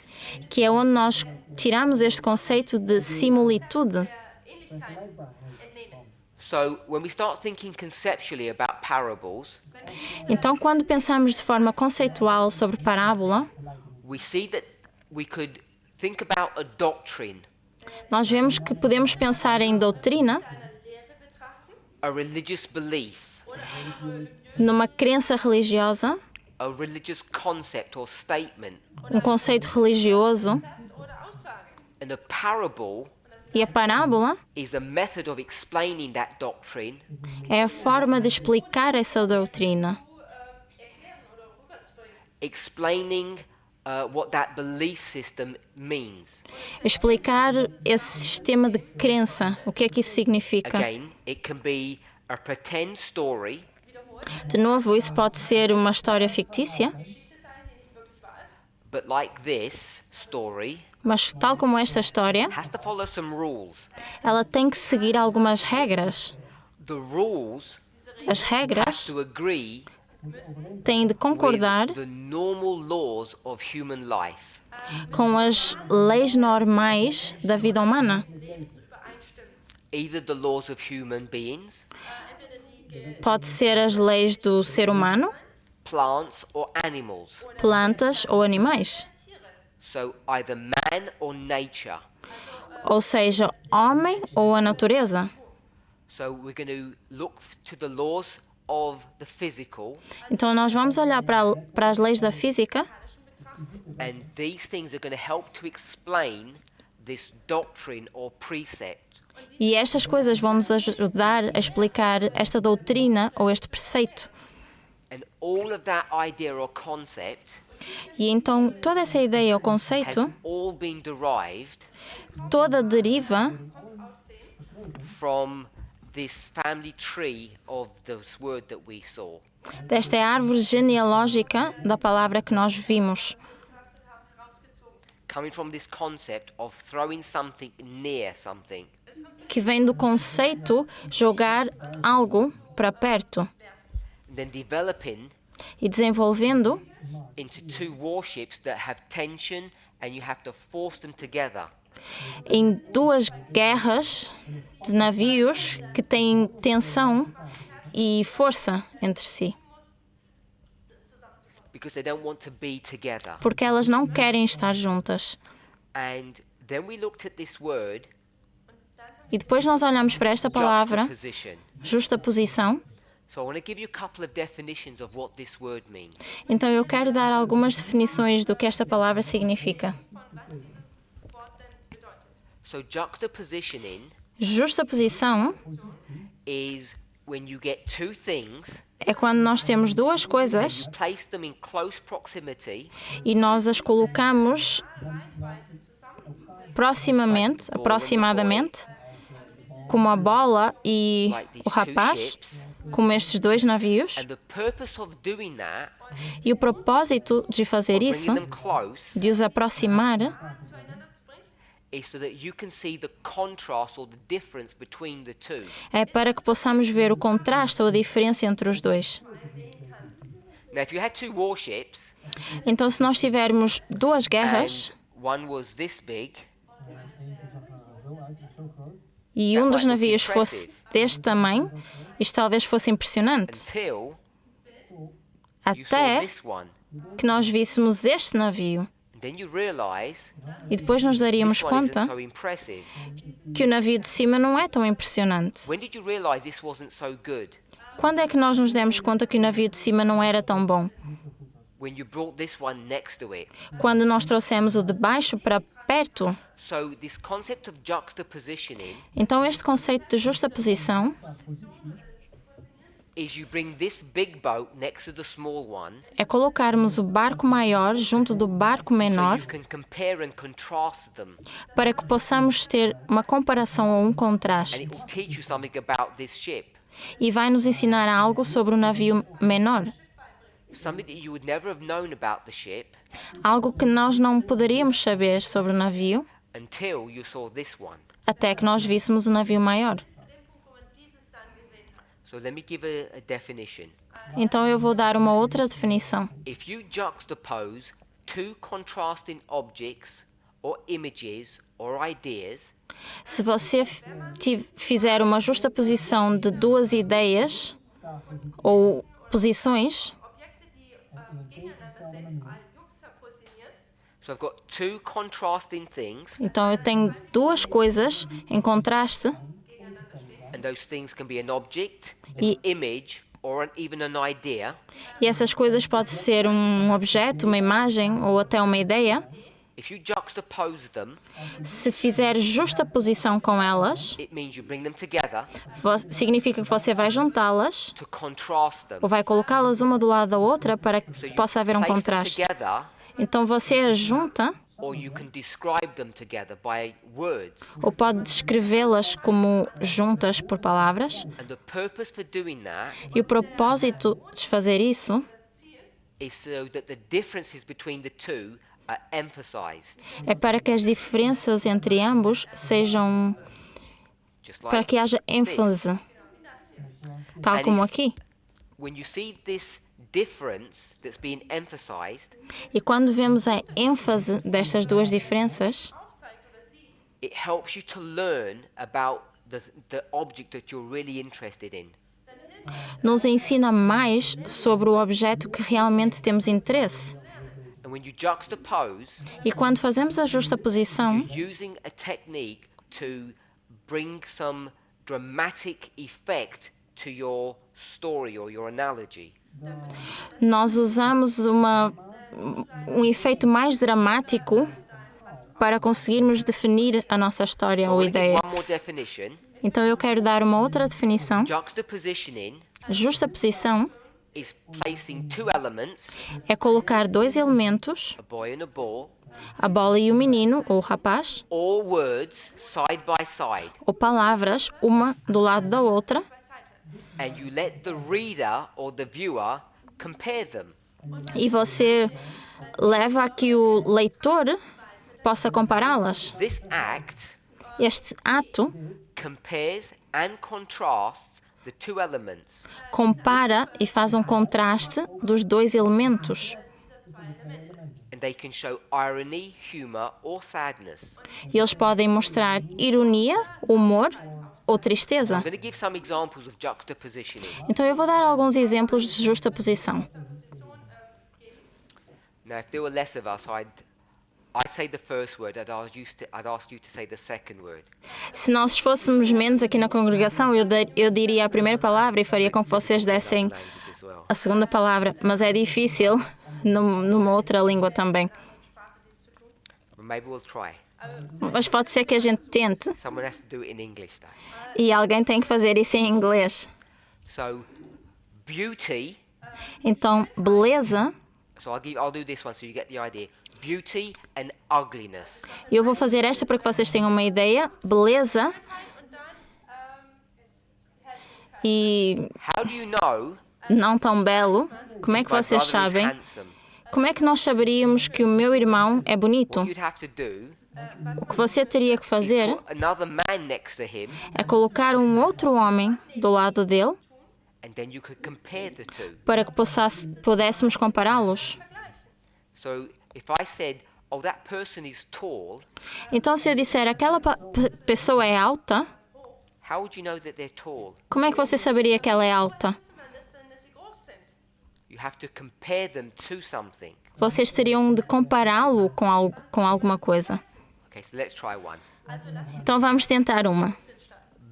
que é onde nós tiramos este conceito de similitude. So when we start thinking conceptually about parables, Então, quando pensamos de forma conceitual sobre parábola, we see that we could think about a doctrine, nós vemos que podemos pensar em doutrina, a religious belief, numa crença religiosa, a religious concept or statement. um conceito religioso, And a parable e a parábola is a method of explaining that doctrine é a forma de explicar essa doutrina, explaining what that belief system means. explicar esse sistema de crença, o que é que isso significa. Again, it can be a pretend story, De novo, isso pode ser uma história fictícia, but like this story, mas tal como esta história, has to follow some rules. ela tem que seguir algumas regras. The rules As have regras to agree têm de concordar with the normal laws of human life. com as leis normais da vida humana. Either the laws of human beings, Pode ser as leis do ser humano, plants or animals. plantas ou animais. So either man or nature. Ou seja, homem ou a natureza. So we're going to look to the laws of the physical, Então nós vamos olhar para as leis da física and these things are going to help to explain this doctrine or precept. e estas coisas vão nos ajudar a explicar esta doutrina ou este preceito. And all of that idea or concept E então toda essa ideia ou has conceito, all been derived toda deriva from this family tree of this word that we saw. Desta é a árvore genealógica da palavra que nós vimos, betrachtet haben, herausgezogen. Coming from this concept of throwing something near something. que vem do conceito jogar algo para perto And then developing e desenvolvendo into two warships that have tension and you have to force them together. em duas guerras de navios que têm tensão e força entre si, Because they don't want to be together. porque elas não querem estar juntas. And then we looked at this word, E depois nós olhamos para esta palavra, juxtaposition. justaposição. So I want to give you a couple of definitions of what this word means. Então eu quero dar algumas definições do que esta palavra significa. Von was dieses Wort denn bedeutet. So juxtapositioning Justaposição is when you get two things, é quando nós temos duas coisas you place them in close proximity, e nós as colocamos proximamente, aproximadamente, como a bola e like these o two rapaz, ships. como estes dois navios. And the purpose of doing that, E o propósito de fazer isso, bringing them close, de os aproximar, Zueinander zu bringen. is so that you can see the contrast or the difference between the two. é para que possamos ver o contraste ou a diferença entre os dois. Now, if you had two warships Então, se nós tivermos duas guerras and one was this big, e um dos navios fosse deste tamanho, isto talvez fosse impressionante, until you saw até this one, que nós víssemos este navio. and then you realize E depois nos daríamos this one isn't conta so impressive. que o navio de cima não é tão impressionante. When did you realize this wasn't so good? Quando é que nós nos demos conta que o navio de cima não era tão bom? When you brought this one next to it. Quando nós trouxemos o de baixo para perto. So this concept of juxtapositioning Então, este conceito de justaposição is you bring this big boat next to the small one, é colocarmos o barco maior junto do barco so menor you can compare and contrast them, para que possamos ter uma comparação ou um and it contraste. will teach you something about this ship, E vai nos ensinar algo sobre o navio menor. something that you would never have known about the ship Algo que nós não poderíamos saber sobre o navio until you saw this one. até que nós víssemos o navio maior. Zu dem Punkt, wo man dieses dann gesehen hat. So let me give a definition. Então eu vou dar uma outra definição. If you juxtapose two contrasting objects or images or ideas, Se você fizer uma justaposição de duas ideias ou posições, Objekte, die gegeneinander sind, juxtaposiert, so I've got two contrasting things, então eu tenho duas coisas em contraste and those things can be an object, an E- image, or even an idea. e essas coisas podem ser um objeto, uma imagem ou até uma ideia. If you juxtapose them, Se fizer justaposição com elas, it means you bring them together significa que você vai juntá-las to contrast them. ou vai colocá-las uma do lado da outra para que So you possa haver um place them contraste. together, Então você as junta or you can describe them together by words. ou pode descrevê-las como juntas por palavras. And the purpose for doing that E o propósito de fazer isso is so that the differences between the two are emphasized, é para que as diferenças entre ambos sejam, just para like que haja ênfase, tal como aqui. when you see this difference that's being emphasized, E quando vemos a ênfase destas duas diferenças, aufzeigt oder sieht, it helps you to learn about the object that you're really interested in. nos ensina mais sobre o objeto que realmente temos interesse. And when you juxtapose, E quando fazemos a justaposição, you're using a technique to bring some dramatic effect to your story or your analogy. nós usamos um efeito mais dramático para conseguirmos definir a nossa história I ou want to give ideia. one more definition. Então eu quero dar uma outra definição. Juxtapositioning Justaposição is placing two elements, é colocar dois elementos, a boy and a ball, a bola e o menino, ou o rapaz, or words side by side, ou palavras, uma do lado da outra, and you let the reader or the viewer compare them. e você leva a que o leitor possa compará-las. This act Este ato compares and contrasts the two elements. compara e faz um contraste dos dois elementos. And they can show irony, humor, or sadness. E eles podem mostrar ironia, humor ou tristeza. I'm going to give some examples of juxtapositioning. Então eu vou dar alguns exemplos de justaposição. Now, if there were less of us, I'd say the first word. I'd ask you to say the second word. Se nós fôssemos menos aqui na congregação, eu diria a primeira palavra e faria com que vocês dessem Language as well. a segunda palavra, mas é difícil numa outra língua também. But maybe we'll try. Mas pode ser que a gente tente Someone has to do it in English, though. e alguém tem que fazer isso em inglês. So, beauty. Então, beleza, So I'll do this one so you get the idea. Beauty and ugliness. eu vou fazer esta para que vocês tenham uma ideia. Beleza Und dann Hässlichkeit. e How do you know não tão belo. Como é que my vocês brother is sabem? handsome? Como é que nós saberíamos que o meu irmão é bonito? What you'd have to do O que você teria que fazer put another man next to him, é colocar um outro homem do lado dele and then you could compare the two. para que pudéssemos compará-los. So if I said, "Oh, that person is tall," Então, se eu disser aquela pessoa é alta, how would you know that they're tall? como é que você saberia que ela é alta? Wusste man das denn, dass sie groß sind? You have to compare them to something. Vocês teriam de compará-lo com alguma coisa. Okay, so let's try one. Also lass uns Então, vamos tentar uma.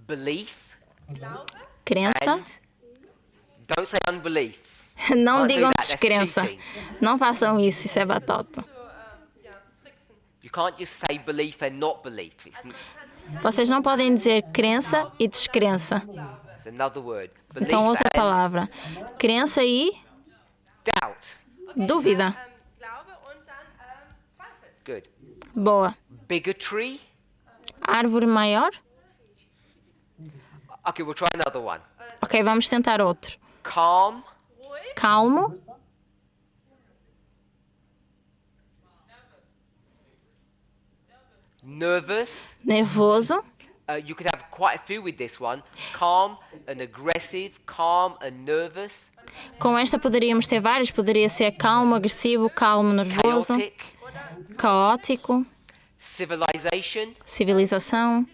Belief Glaube, Crença. and don't say unbelief. Não Can't do digam that, that's descrença. cheating. Não façam isso, isso é batata. tricksen. You can't just say belief and not belief. Vocês não podem dizer crença e descrença. It's another word. Belief Então, outra and palavra. Crença e doubt. dúvida. Glaube und dann Zweifel. Good. Boa. Bigotry. Árvore maior. Okay, we'll try another one. Ok, vamos tentar outro. Calm. Ruhig, Calmo. Nervous. Nervoso. You could have quite a few with this one. Calm and aggressive. Calm and nervous. Com esta poderíamos ter vários. Poderia ser calmo, agressivo, calmo, nervoso, Chaotic. caótico, Civilization. civilização,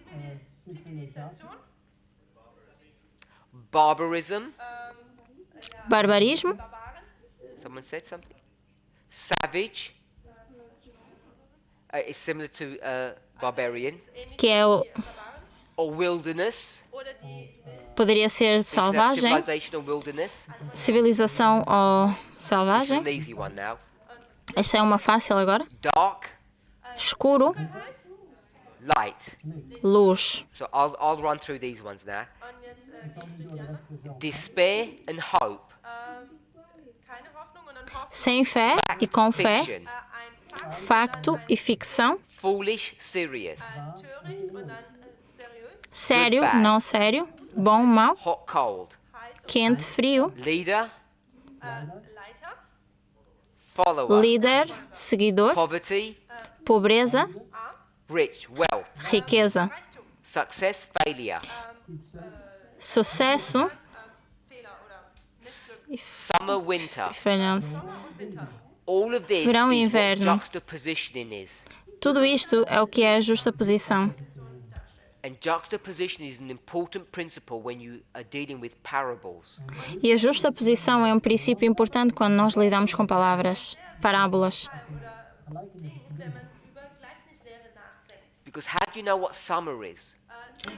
Barbarism. barbarismo, Someone said something. Savage. It's similar to barbarian. que é o, Or wilderness. oder die poderia ser You could have selvagem, civilization or wilderness. civilização ou This is selvagem. an easy one now. Esta é uma fácil agora. Dark. Escuro, Light. luz. So I'll run through these ones now. und jetzt gehe ich durch die anderen. Despair and hope. Keine Hoffnung und dann Hoffnung. Sem fé e com fé. Fiction. Ein Fakt, Facto e ficção. Foolish, serious. töricht und dann seriös. Sério, bad. não sério. Bom, mau. Hot, cold. Heiß und Quente, frio. Leader. Leiter. Follower. Líder, seguidor. Poverty. Pobreza, Rich. Wealth. riqueza. Reichtum. Success, failure. Sucesso, Fehler oder Missglück. Summer, winter. falhança. All of this Verão e is what inverno. juxtapositioning is. Tudo isto é o que é a justaposição. And juxtaposition is an important principle when you are dealing with parables. E a justaposição é um princípio importante quando nós lidamos com palavras, parábolas. Wenn man über Gleichnislehre nachdenkt. Because how do you know what summer is?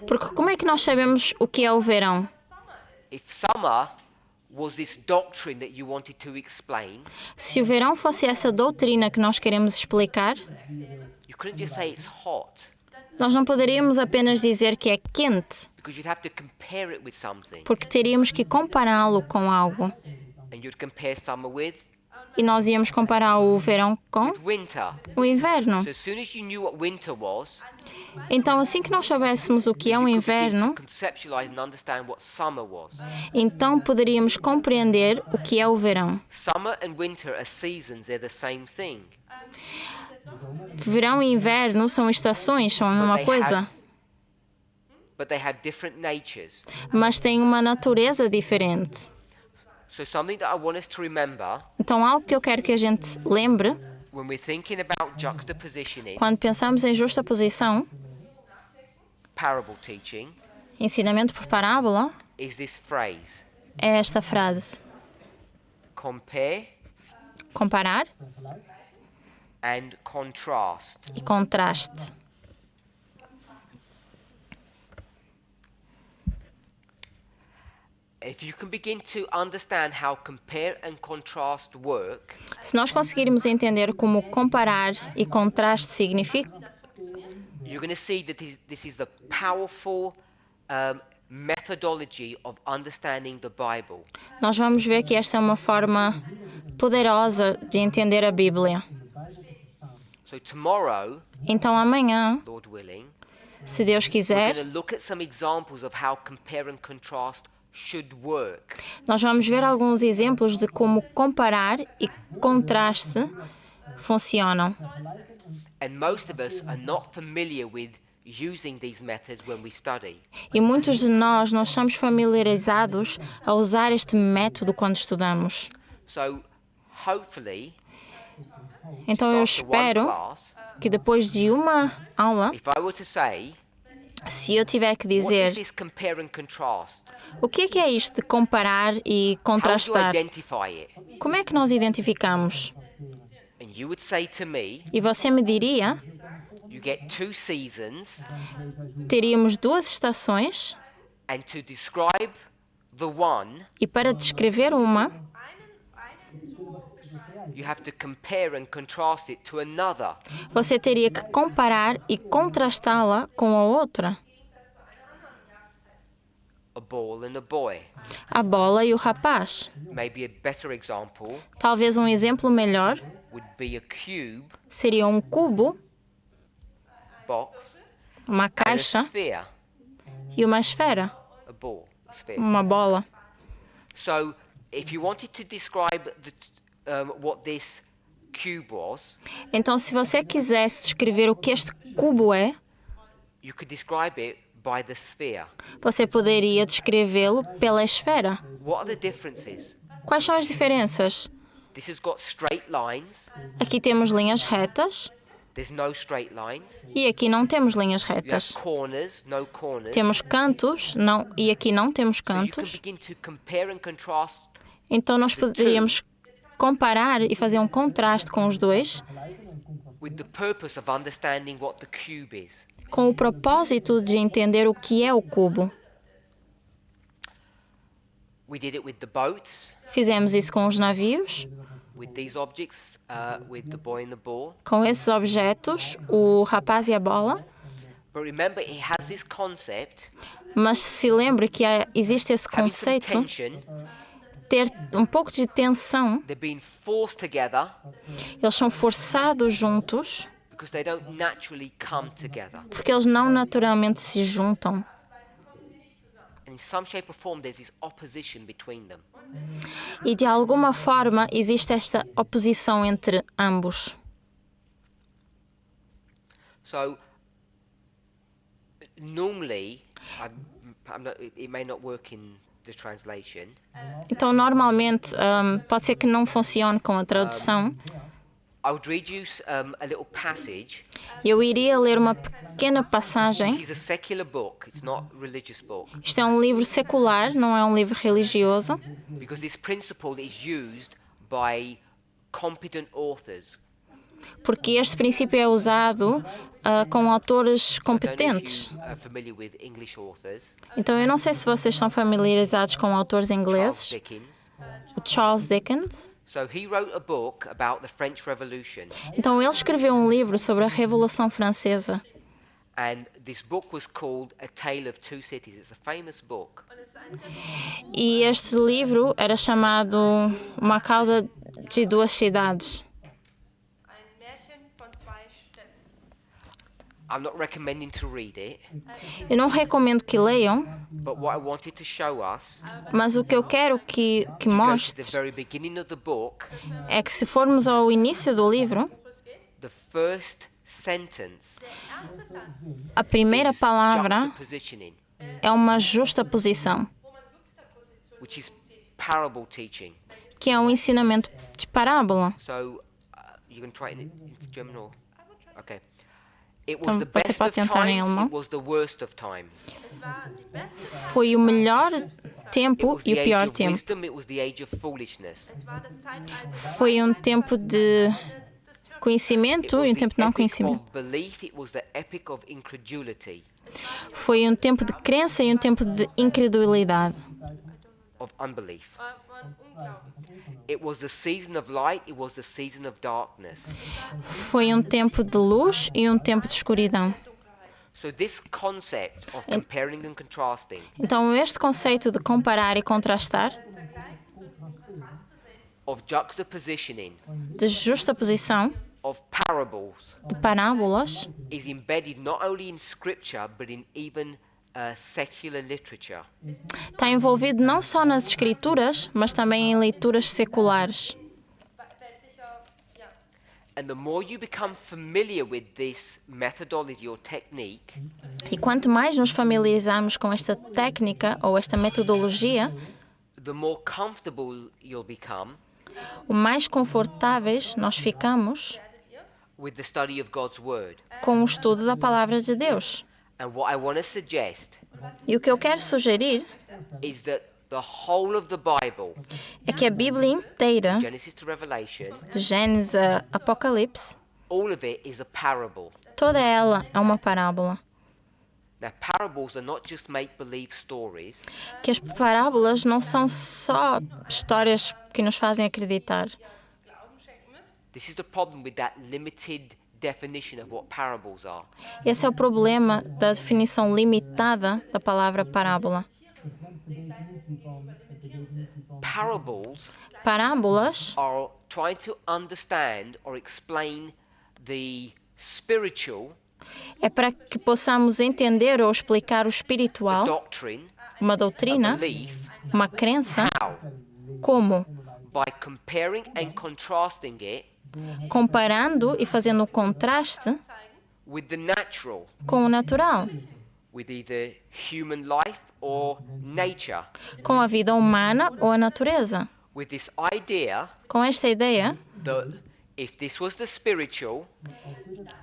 Porque como é que nós sabemos o que é o verão? If summer was this doctrine that you wanted to explain, Se o verão fosse essa doutrina que nós queremos explicar, you couldn't just say it's hot, nós não poderíamos apenas dizer que é quente, because you'd have to compare it with something. porque teríamos que compará-lo com algo. And you'd compare summer with Und E nós íamos comparar o verão com with winter. o inverno. So as soon as you knew what winter was, Então, assim que nós soubéssemos o que é um you could begin to inverno, conceptualize and understand what summer was. então poderíamos compreender o que é o verão. Summer and winter are seasons, they're the same thing. Verão e inverno são estações, são a mesma coisa, But they have different natures. mas têm uma natureza diferente. So something that I want us to remember Então, algo que eu quero que a gente lembre, when we're thinking about juxtapositioning, quando pensamos em justaposição, parable teaching, ensinamento por parábola, is this phrase: é esta frase: compare comparar and contrast. e contraste. If you can begin to understand how compare and contrast work, Se nós conseguirmos entender como comparar e contraste significa, you're going to see that this is the powerful methodology of understanding the Bible. nós vamos ver que esta é uma forma poderosa de entender a Bíblia. So tomorrow, Então, amanhã, Lord willing, se Deus we're quiser, going to look at some examples of how compare and contrast should work. nós vamos ver alguns exemplos de como comparar e contraste funcionam. And most of us are not familiar with using these methods when we study. E muitos de nós não estamos familiarizados a usar este método quando estudamos. So hopefully, Então, eu after one espero class, que depois de uma aula, if I were to say, se eu tiver que what is dizer this compare and contrast? o que é isto de comparar e How do you contrastar, identify it? como é que nós identificamos? And you would say to me, E você me diria, you get two seasons, teríamos duas estações and to describe the one, e para descrever uma, you have to compare and contrast it to another. você teria que comparar e contrastá-la com a outra, A ball and a boy. a bola e o rapaz. Maybe a better example Talvez um exemplo melhor would be a cube, seria um cubo, box, uma and a caixa sphere, e uma esfera, a ball, a sphere. uma bola. So if you wanted to describe what this cube was, Então, se você quisesse descrever o que este cubo é, you could describe it by the sphere. você poderia descrevê-lo pela esfera. What are the differences? Quais são as diferenças? This has got straight lines. Aqui temos linhas retas There's no straight lines. e aqui não temos linhas You have retas. corners, no corners. Temos cantos, não, e aqui não temos So you can cantos. begin to compare and contrast Então nós poderíamos comparar e fazer um contraste com os dois, with the purpose of understanding what the cube is. com o propósito de entender o que é o cubo. We did it with the boats, Fizemos isso com os navios, with these objects, with the boy and the ball. com esses objetos, o rapaz e a bola. But remember, it has this concept, Mas se lembre que existe esse having some conceito, tension, ter um pouco de tensão, they're being forced together eles são forçados juntos, because they don't naturally come together. porque eles não naturalmente se juntam. And in some shape or form, there's this opposition between them. E de alguma forma existe esta oposição entre ambos. So normally, it may not work in the translation. Então, normalmente, pode ser que não funcione com a tradução. I would read you a little passage. Eu iria ler uma pequena passagem. This is a secular book. It's not a religious book. Isto é um livro secular, não é um livro religioso, Because this principle is used by competent authors. porque este princípio é usado com autores I don't know competentes. if you are familiar with English authors. Então, eu não sei se vocês estão familiarizados com autores Charles ingleses. Dickens. O Charles Dickens. So he wrote a book about the French Revolution. Então, ele escreveu um livro sobre a Revolução Francesa. And this book was called A Tale of Two Cities. It's a famous book. E este livro era chamado Uma Cauda de duas cidades. Ein Märchen von zwei Städten. I'm not recommending to read it, Eu não recomendo que leiam, but what I wanted to show us, mas o que eu quero que go to the mostre very beginning of the book, é que se formos ao início do livro, the first sentence Der erste Satz, a primeira is palavra juxtapositioning, é uma justa posição, wo man Juxtaposition which is parable teaching. que é um ensinamento de parábola. So, you're going to try it in German or? Okay. It Então, was the você best pode of tentar em times, alemão. it was the worst of times. Es war die beste Zeit, Foi o melhor It tempo was e the o age pior of tempo. wisdom, it was the age of foolishness. es war das Zeitalter der Foi um Weisheit, tempo de des Türken. It conhecimento was e um the tempo de não epic conhecimento. of belief, it was the epic of incredulity, Foi um tempo de crença e um tempo de incredulidade. of unbelief. Von Unglauben. It was the season of light, it was the season of darkness. Foi um tempo de luz e um tempo de escuridão. So this concept of comparing and contrasting Então, este conceito de comparar e contrastar, of juxtapositioning, de justaposição, of parables, de parábolas, is embedded not only in scripture but in even secular literature. está envolvido não só nas escrituras, mas também em leituras seculares. Weltlicher, ja. And the more you become familiar with this methodology or technique, E quanto mais nos familiarizarmos com esta técnica ou esta metodologia, the more comfortable you'll become o mais confortáveis nós ficamos with the study of God's word. com o estudo da palavra de Deus. And what I want to suggest E o que eu quero sugerir is that the whole of the Bible, é que a Bíblia inteira, Genesis to Revelation, de Gênesis a Apocalipse, all of it is a parable. toda ela é uma parábola. Now, parables are not just make-believe stories. Que as parábolas não são só histórias que nos fazem acreditar. Glauben schenken müssen. This is the problem with that limited definition of what parables are. Esse é o problema da definição limitada da palavra parábola. Parables Parábolas are trying to understand or explain the spiritual, é para que possamos entender ou explicar o the espiritual, doctrine, uma doutrina, belief, uma crença, how? como By comparing and contrasting it comparando e fazendo o contraste with the natural, com o natural, with either human life or nature, com a vida humana ou a natureza. with this idea Com esta ideia that if this was the spiritual,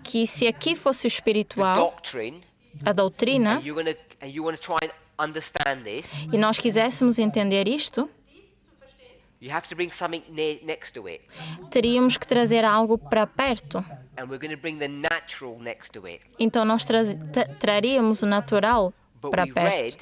que se aqui fosse o the espiritual, doctrine, a doutrina, and you want to try and understand this, e nós quiséssemos entender isto, you have to bring something next to it, teríamos que trazer algo para perto. and we're going to bring the natural next to it. Então nós traríamos o natural But para we perto. read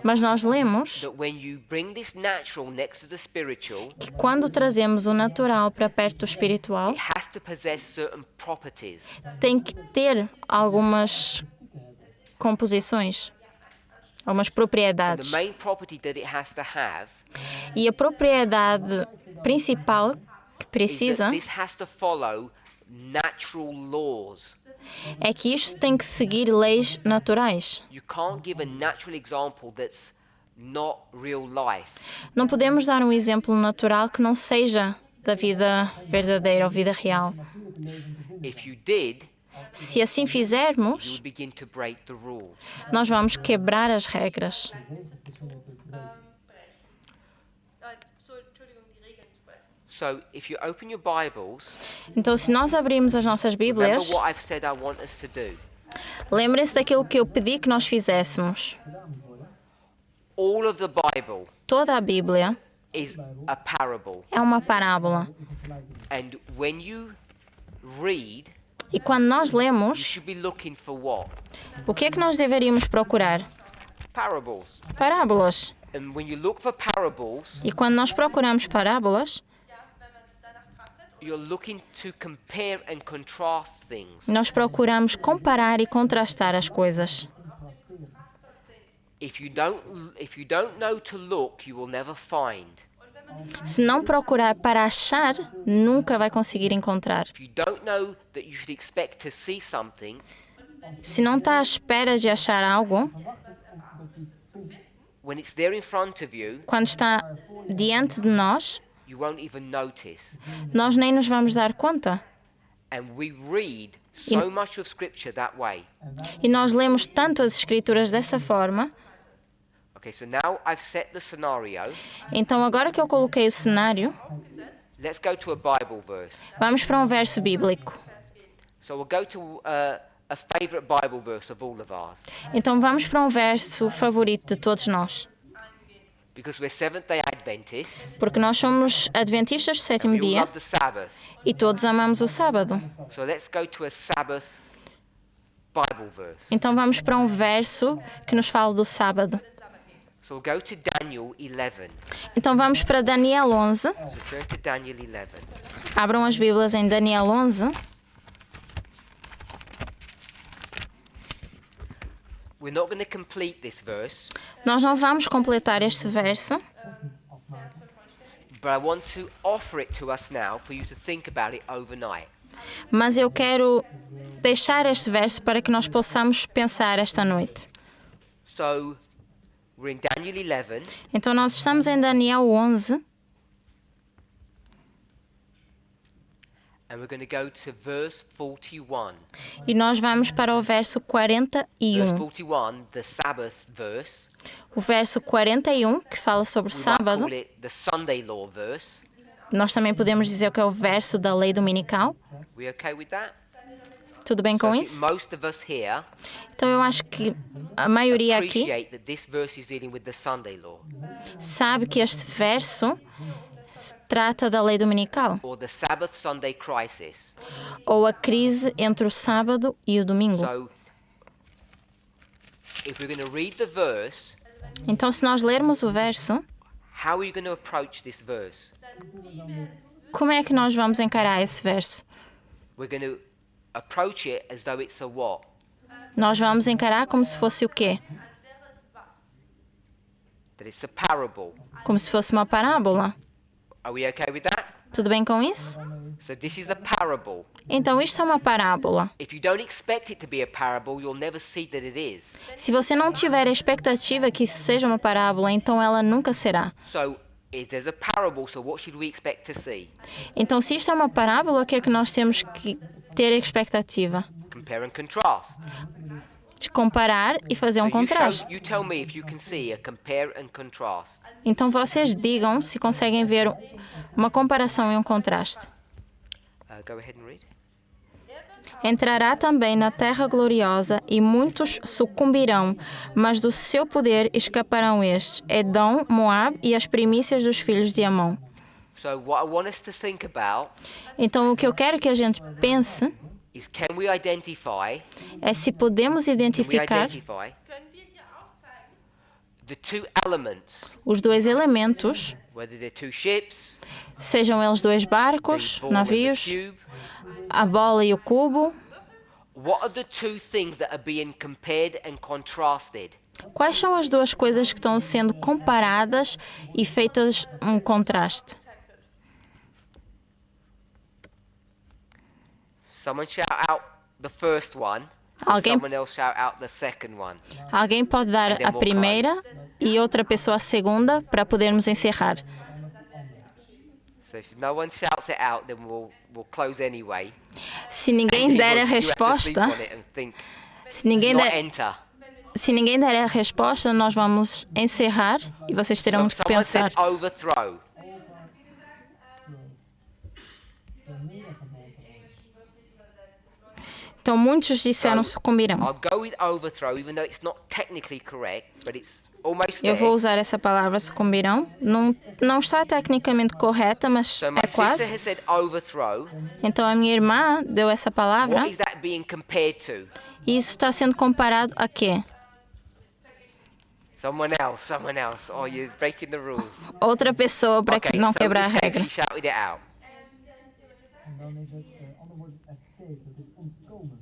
Mas nós lemos that when you bring this natural next to the spiritual, que quando trazemos o natural para perto do espiritual, it has to possess certain properties. tem que ter algumas composições, algumas The propriedades. main property that it has to have E a propriedade principal que is precisa that this has to follow natural laws. é que isto tem que seguir leis naturais. You can't give a natural example that's not real life. Não podemos dar um exemplo natural que não seja da vida verdadeira ou vida real. If you did, Se assim you fizermos, would begin to break the rules. nós vamos quebrar as regras. Entschuldigung, die Regeln zu brechen. So if you open your Bibles, Então, se nós abrirmos as nossas remember Bíblias, what I've said I want us to do. lembrem-se daquilo que eu pedi que nós fizéssemos. All of the Bible Toda a Bíblia is a parable. é uma parábola. And when you read, E quando nós you lemos, should be looking for what? o que é que nós deveríamos procurar? Parables. Parábolas. And when you look for parables, E quando nós procuramos parábolas, you're looking to compare and contrast things. nós procuramos comparar e contrastar as coisas. If you don't know to look, you will never find. Und wenn Se não procurar para achar, nunca vai conseguir encontrar. If you don't know that you should expect to see something, Se não está à espera de achar algo, when it's there in front of you, quando está diante de nós, you won't even notice. nós nem nos vamos dar conta. And we read so much of Scripture that way. E nós lemos tanto as Escrituras dessa forma. Okay, so now I've set the scenario. Então, agora que eu coloquei o cenário, Let's go to a Bible verse. vamos para um verso bíblico. So we'll go to a favorite Bible verse of all of ours. Então, vamos para um verso favorito de todos nós. Because we're Seventh-day Adventists, Porque nós somos adventistas do sétimo we all dia love the Sabbath. e todos amamos o sábado. So let's go to a Sabbath Bible verse. Então, vamos para um verso que nos fala do sábado. So we'll go to Daniel 11. Então, vamos para Daniel 11. So turn to Daniel 11. Abram as Bíblias em Daniel 11. We're not going to complete this verse, Nós não vamos completar este verso, but I want to offer it to us now for you to think about it overnight. mas eu quero deixar este verso para que nós possamos pensar esta noite. So we're in Daniel 11, Então, nós estamos em Daniel 11 and we're going to go to verse 41. e nós vamos para o verso Verse 41. 41, the Sabbath verse. O verso 41, que fala sobre o We might sábado. call it the Sunday law verse. Nós também podemos dizer que é o verso da lei dominical. We okay with that? Tudo bem So com I think isso? most of us here Então, eu acho que a maioria aqui appreciate that this verse is dealing with the Sunday law sabe que este verso se trata da lei dominical, or the Sabbath Sunday crisis. ou a crise entre o sábado e o domingo. So if we're going to read the verse, Então, se nós lermos o verso, how are you going to approach this verse? como é que nós vamos encarar esse verso? We're going to approach it as though it's a what? Nós vamos encarar como se fosse o quê? That it's a parable. Como se fosse uma parábola. Are we okay with that? Tudo bem com isso? So this is a parable. Então, isto é uma parábola. If you don't expect it to be a parable, you'll never see that it is. Se você não tiver a expectativa que isso seja uma parábola, então ela nunca será. So if there's a parable, so what should we expect to see? Então, se isto é uma parábola, o que é que nós temos que ter a expectativa? Compare and contrast. De comparar e fazer um So contraste. you tell me if you can see a compare and contrast. Então, vocês digam se conseguem ver uma comparação e um contraste. Go ahead and read. Entrará também na terra gloriosa e muitos sucumbirão, mas do seu poder escaparão estes, Edom, Moab e as primícias dos filhos de Amon. So what I want us to think about Então, o que eu quero que a gente pense is can we identify é se podemos identificar Können wir hier auch zeigen? the two elements, os dois elementos, whether they're two ships, sejam eles dois the barcos, ball and the navios, cube. a bola e o cubo. What are the two things that are being compared and contrasted? Quais são as duas coisas que estão sendo comparadas e feitas um contraste? Someone shout out the first one, and Alguém- someone else shout out the second one. Alguém pode dar a primeira e outra pessoa a segunda para podermos encerrar. So if no one shouts it out, then we'll close anyway. Se ninguém der a You have to sleep resposta, on it and think, se ninguém not der, enter. se ninguém der a resposta, nós vamos encerrar e vocês terão que Someone pensar. said overthrow. Então muitos disseram sucumbirão. I'll go with overthrow, even though it's not technically correct, but it's almost Eu there. vou usar essa palavra sucumbirão. Não está tecnicamente correta, mas So my é sister has quase. said overthrow. Então a minha irmã deu essa palavra What is that being compared to? e isso está sendo comparado a quê? Someone else, someone else. Oh, you're breaking the rules. Outra pessoa para Okay, não so quebrar a this time regra. she shouted it out. En dan is het ander woord escape, dat is ontkomen.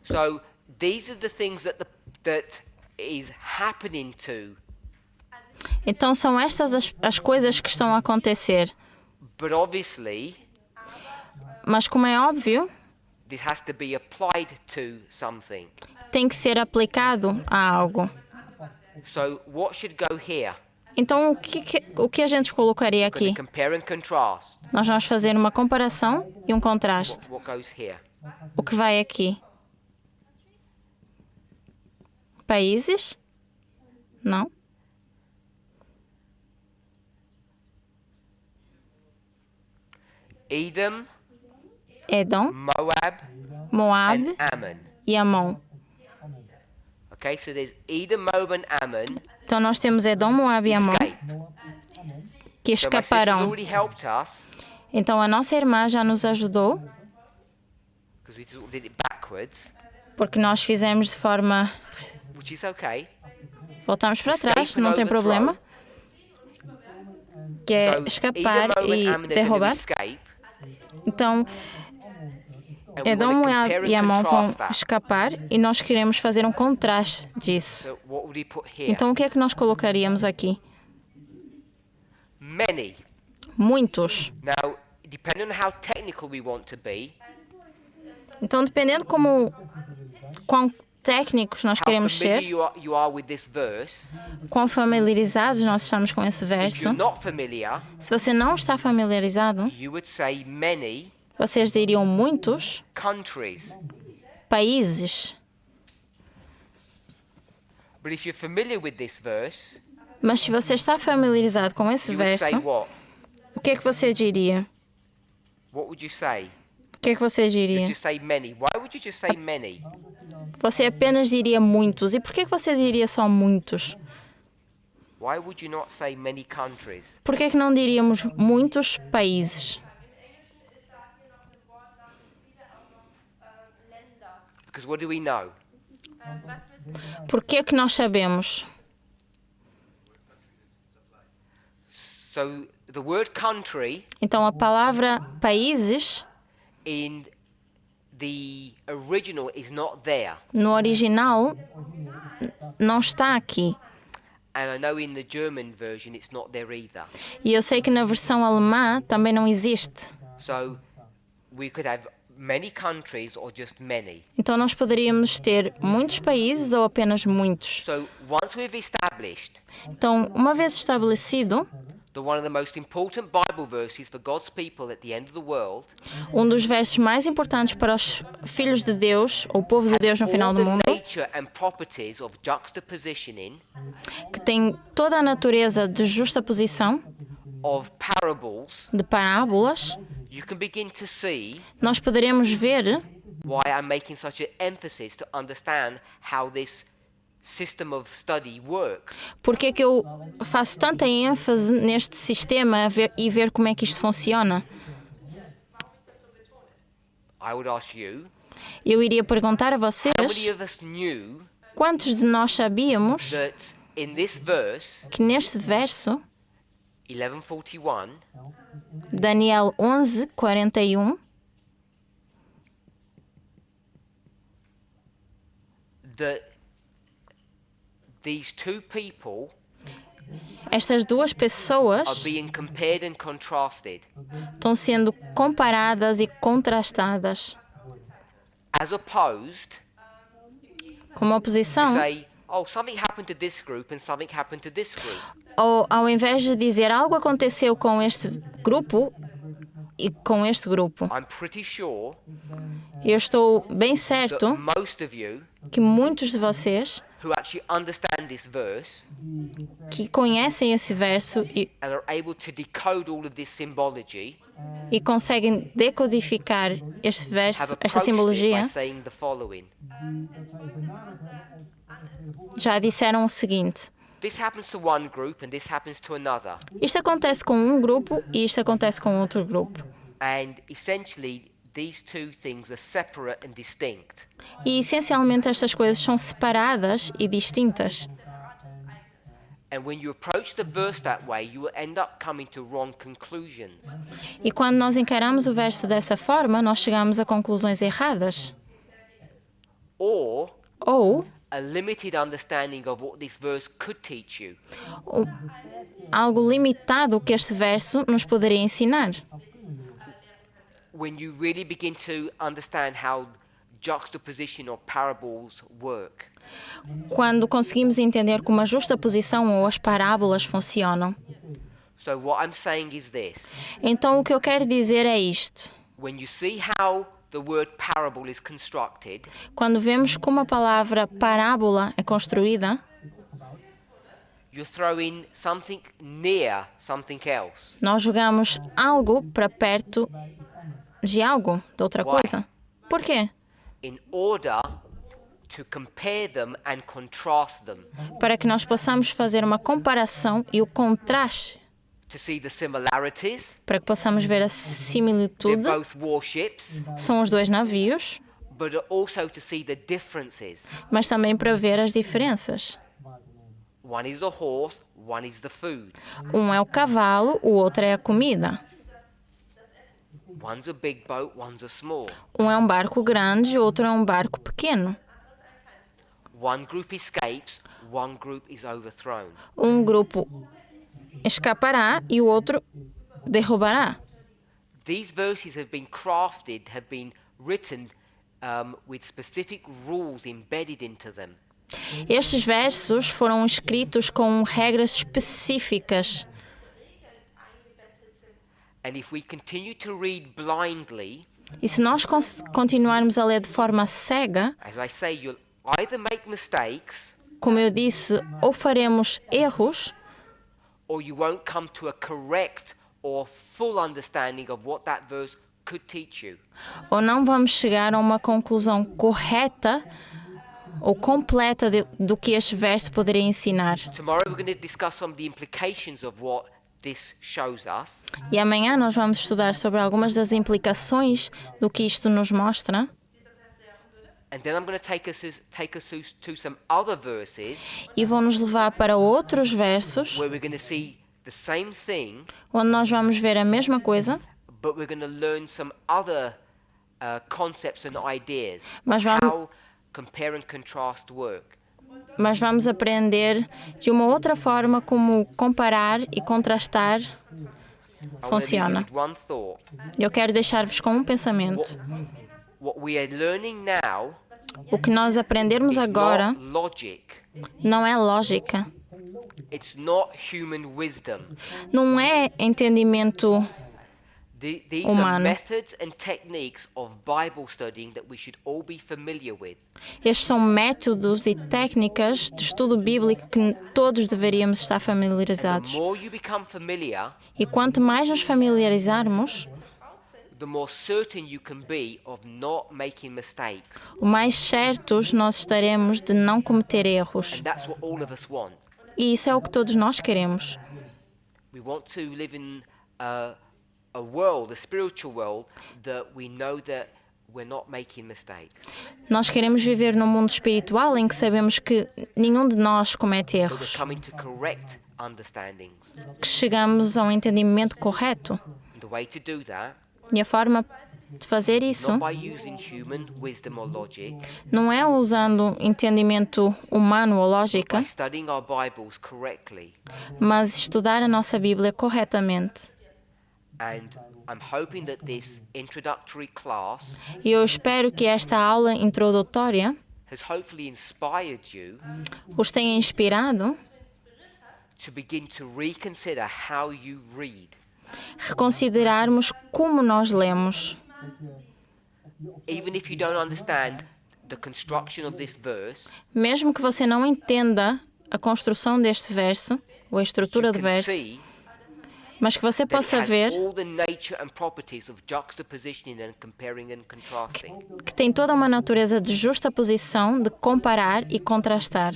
So these are the things that that is happening to Então são estas as coisas que estão a acontecer. But obviously, Mas como é óbvio, this has to be applied to something. tem que ser aplicado a algo. So what should go here? Então o que a gente colocaria We're going aqui? to compare and contrast. Nós vamos fazer uma comparação e um contraste. What goes here? O que vai aqui? Países? Não. Edom, Edom, Moab, Moab and Ammon. e Amon. Okay, so there's Edom, Moab, and Ammon. Então nós temos Edom, Moab e Amon Escape. que So my sister's escaparão. already helped us Então a nossa irmã já nos ajudou, because we sort of did it backwards, porque nós fizemos de forma... which is okay. Voltamos para Escape trás, and não tem overthrow. problema. Que é So escapar Edom, Moab, e and Ammon are going to derrubar. escape. Então And we Edom, want to Moab compare e and Amon vão contrast that. escapar e nós queremos fazer um contraste disso. So what would we put here? Então o que é que nós colocaríamos aqui? Many. Muitos. Now, depending on how technical we want to be, Então dependendo quão técnicos nós how queremos familiar ser, you are with this verse, quão familiarizados nós estamos com esse if verso, you're not familiar, se você não está familiarizado, you would say many vocês diriam muitos countries. países. But if you're familiar with this verse, Mas se você está familiarizado com esse you would say verso, what? o que é que você diria? What would you say? O que é que você You'd diria? just say many. Why would you just say many? Você apenas diria muitos. E por que que você diria só muitos? Why would you not say many countries? Por que que não diríamos muitos países? Because what do we know? Por que que nós sabemos? So the word country Então a palavra países in the original is not there. no original não está aqui. And I know in the German version it's not there either. E eu sei que na versão alemã também não existe. So we could have many countries or just many. Então nós poderíamos ter muitos países ou apenas muitos. So once we've established Então, uma vez estabelecido, that one of the most important Bible verses for God's people at the end of the world, um dos versos mais importantes para os filhos de Deus, ou o povo de Deus no final all do the mundo, nature and properties of juxtapositioning, que tem toda a natureza de justaposição, of parables, de parábolas, you can begin to see nós poderemos ver why I'm making such an emphasis to understand how this system of study works. porque é que eu faço tanta ênfase neste sistema e ver como é que isto funciona. I would ask you, Eu iria perguntar a vocês how many of us knew quantos de nós sabíamos that in this verse, que neste verso, 11:41, Daniel 11:41, that these two people estas duas are pessoas being compared and contrasted estão sendo comparadas e contrastadas, as opposed como to oposição, say, oh, something happened to this group and something happened to this group. ou ao invés de dizer algo aconteceu com este grupo e com este grupo. I'm pretty sure Eu estou bem that certo most of you que muitos de vocês who actually understand this verse que conhecem esse verso and are able to decode all of this symbology e conseguem decodificar este have verso, esta approached it by simbologia, saying the following. já disseram o seguinte: This happens to one group and this happens to another. isto acontece com um grupo e isto acontece com outro grupo. And essentially, these two things are separate and distinct. E essencialmente estas coisas são separadas e distintas. And when you approach the verse that way, you will end up coming to wrong conclusions. E quando nós encaramos o verso dessa forma, nós chegamos a conclusões erradas. Or Ou a limited understanding of what this verse could teach you. Algo limitado que este verso nos poderia ensinar. When you really begin to understand how juxtaposition or parables work. Quando conseguimos entender como a justaposição ou as parábolas funcionam. So what I'm saying is this. Então o que eu quero dizer é isto. When you see how the word parable is constructed, Quando vemos como a palavra parábola é construída, you're throwing something near something else. nós jogamos algo para perto de algo, de outra Why? coisa. Por quê? In order to compare them and contrast them, Para que nós possamos fazer uma comparação e o contraste, to see the similarities. para que possamos ver a They're similitude. both warships, São os dois navios, but also to see the differences. mas também para ver as diferenças. One is the horse, one is the food. Um é o cavalo, o outro é a comida. One's a big boat, one's a small. Um é um barco grande, o outro é um barco pequeno. One group escapes, one group is overthrown. Um grupo escapará e o outro derrubará. These verses have been crafted, have been written with specific rules embedded into them. Estes versos foram escritos com regras específicas. And if we continue to read blindly, E se nós continuarmos a ler de forma cega, as I say, you'll either make mistakes como eu disse, ou faremos erros, or you won't come to a correct or full understanding of what that verse could teach you. ou não vamos chegar a uma conclusão correta ou completa do que este verso poderia ensinar. Tomorrow we're going to discuss some of the implications of what this shows us. E amanhã nós vamos estudar sobre algumas das implicações do que isto nos mostra. And then I'm going to take us to some other verses E vão nos levar para outros versos, where we're going to see the same thing, onde nós vamos ver a mesma coisa, but we're going to learn some other concepts and ideas Mas of vamos- how compare and contrast work. mas vamos aprender de uma outra forma como comparar e contrastar I want to leave you funciona. with one thought. Eu quero deixar-vos com um pensamento. What we are learning now O que nós aprendermos is agora not logic. não é lógica, It's not human wisdom. não é entendimento. These are Humano. methods and techniques of Bible studying that we should all be familiar with. Estes são métodos e técnicas de estudo bíblico que todos deveríamos estar The familiarizados. more you become familiar, E quanto mais nos familiarizarmos, the more certain you can be of not making mistakes. o mais certos nós estaremos de não cometer erros. And that's what all of us want. E isso é o que todos nós queremos. We want to live in a world, a spiritual world, that we know that we're not making mistakes. Nós queremos viver num mundo espiritual em que sabemos que nenhum de nós comete But we're erros, coming to correct understandings. que chegamos a um entendimento correto. And the way to do that, E a forma de fazer isso not by using human wisdom or logic, não é usando entendimento humano ou lógica, by studying our Bibles correctly. mas estudar a nossa Bíblia corretamente. And I'm hoping that this introductory class E eu espero que esta aula introdutória has hopefully inspired you os tenha inspirado to begin to reconsider how you read. a reconsiderarmos como nós lemos. Even if you don't understand the construction of this verse, Mesmo que você não entenda a construção deste verso, ou a estrutura you do can verso, see mas que você that it possa has ver all the nature and properties of juxtapositioning and comparing and contrasting. que tem toda uma natureza de justaposição, de comparar e contrastar.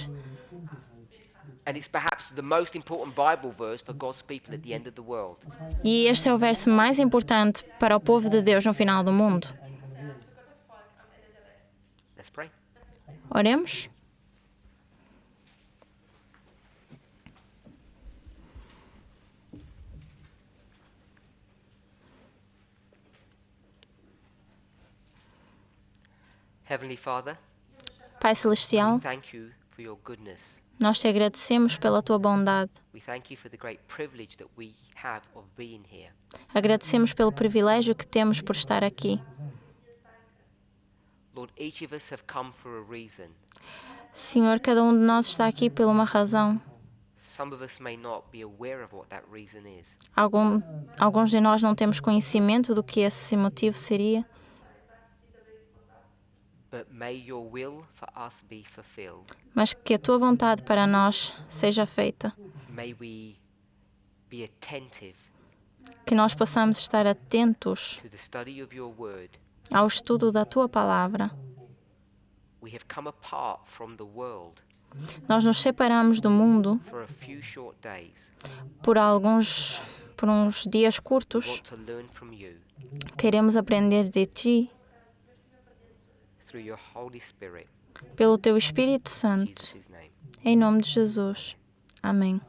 And it's perhaps the most important Bible verse for God's people at the end of the world. E este é o verso mais importante para o povo de Deus no final do mundo. Let's pray. Oremos? Heavenly Father, Pai Celestial, we thank you for your goodness. nós te agradecemos pela tua bondade. We thank you for the great privilege that we have of being here. Agradecemos pelo privilégio que temos por estar aqui. Lord, each of us have come for a reason. Senhor, cada um de nós está aqui por uma razão. Some of us may not be aware of what that reason is. Alguns de nós não temos conhecimento do que esse motivo seria, But may your will for us be fulfilled. mas que a tua vontade para nós seja feita. May we be attentive Que nós possamos estar atentos to the study of your word. ao estudo da tua palavra. We have come apart from the world Nós nos separamos do mundo for a few short days. por uns dias We curtos. want to learn from you Queremos aprender de ti, through your Holy Spirit. pelo teu Espírito In Santo. Jesus' name. Em nome de Jesus. Amém.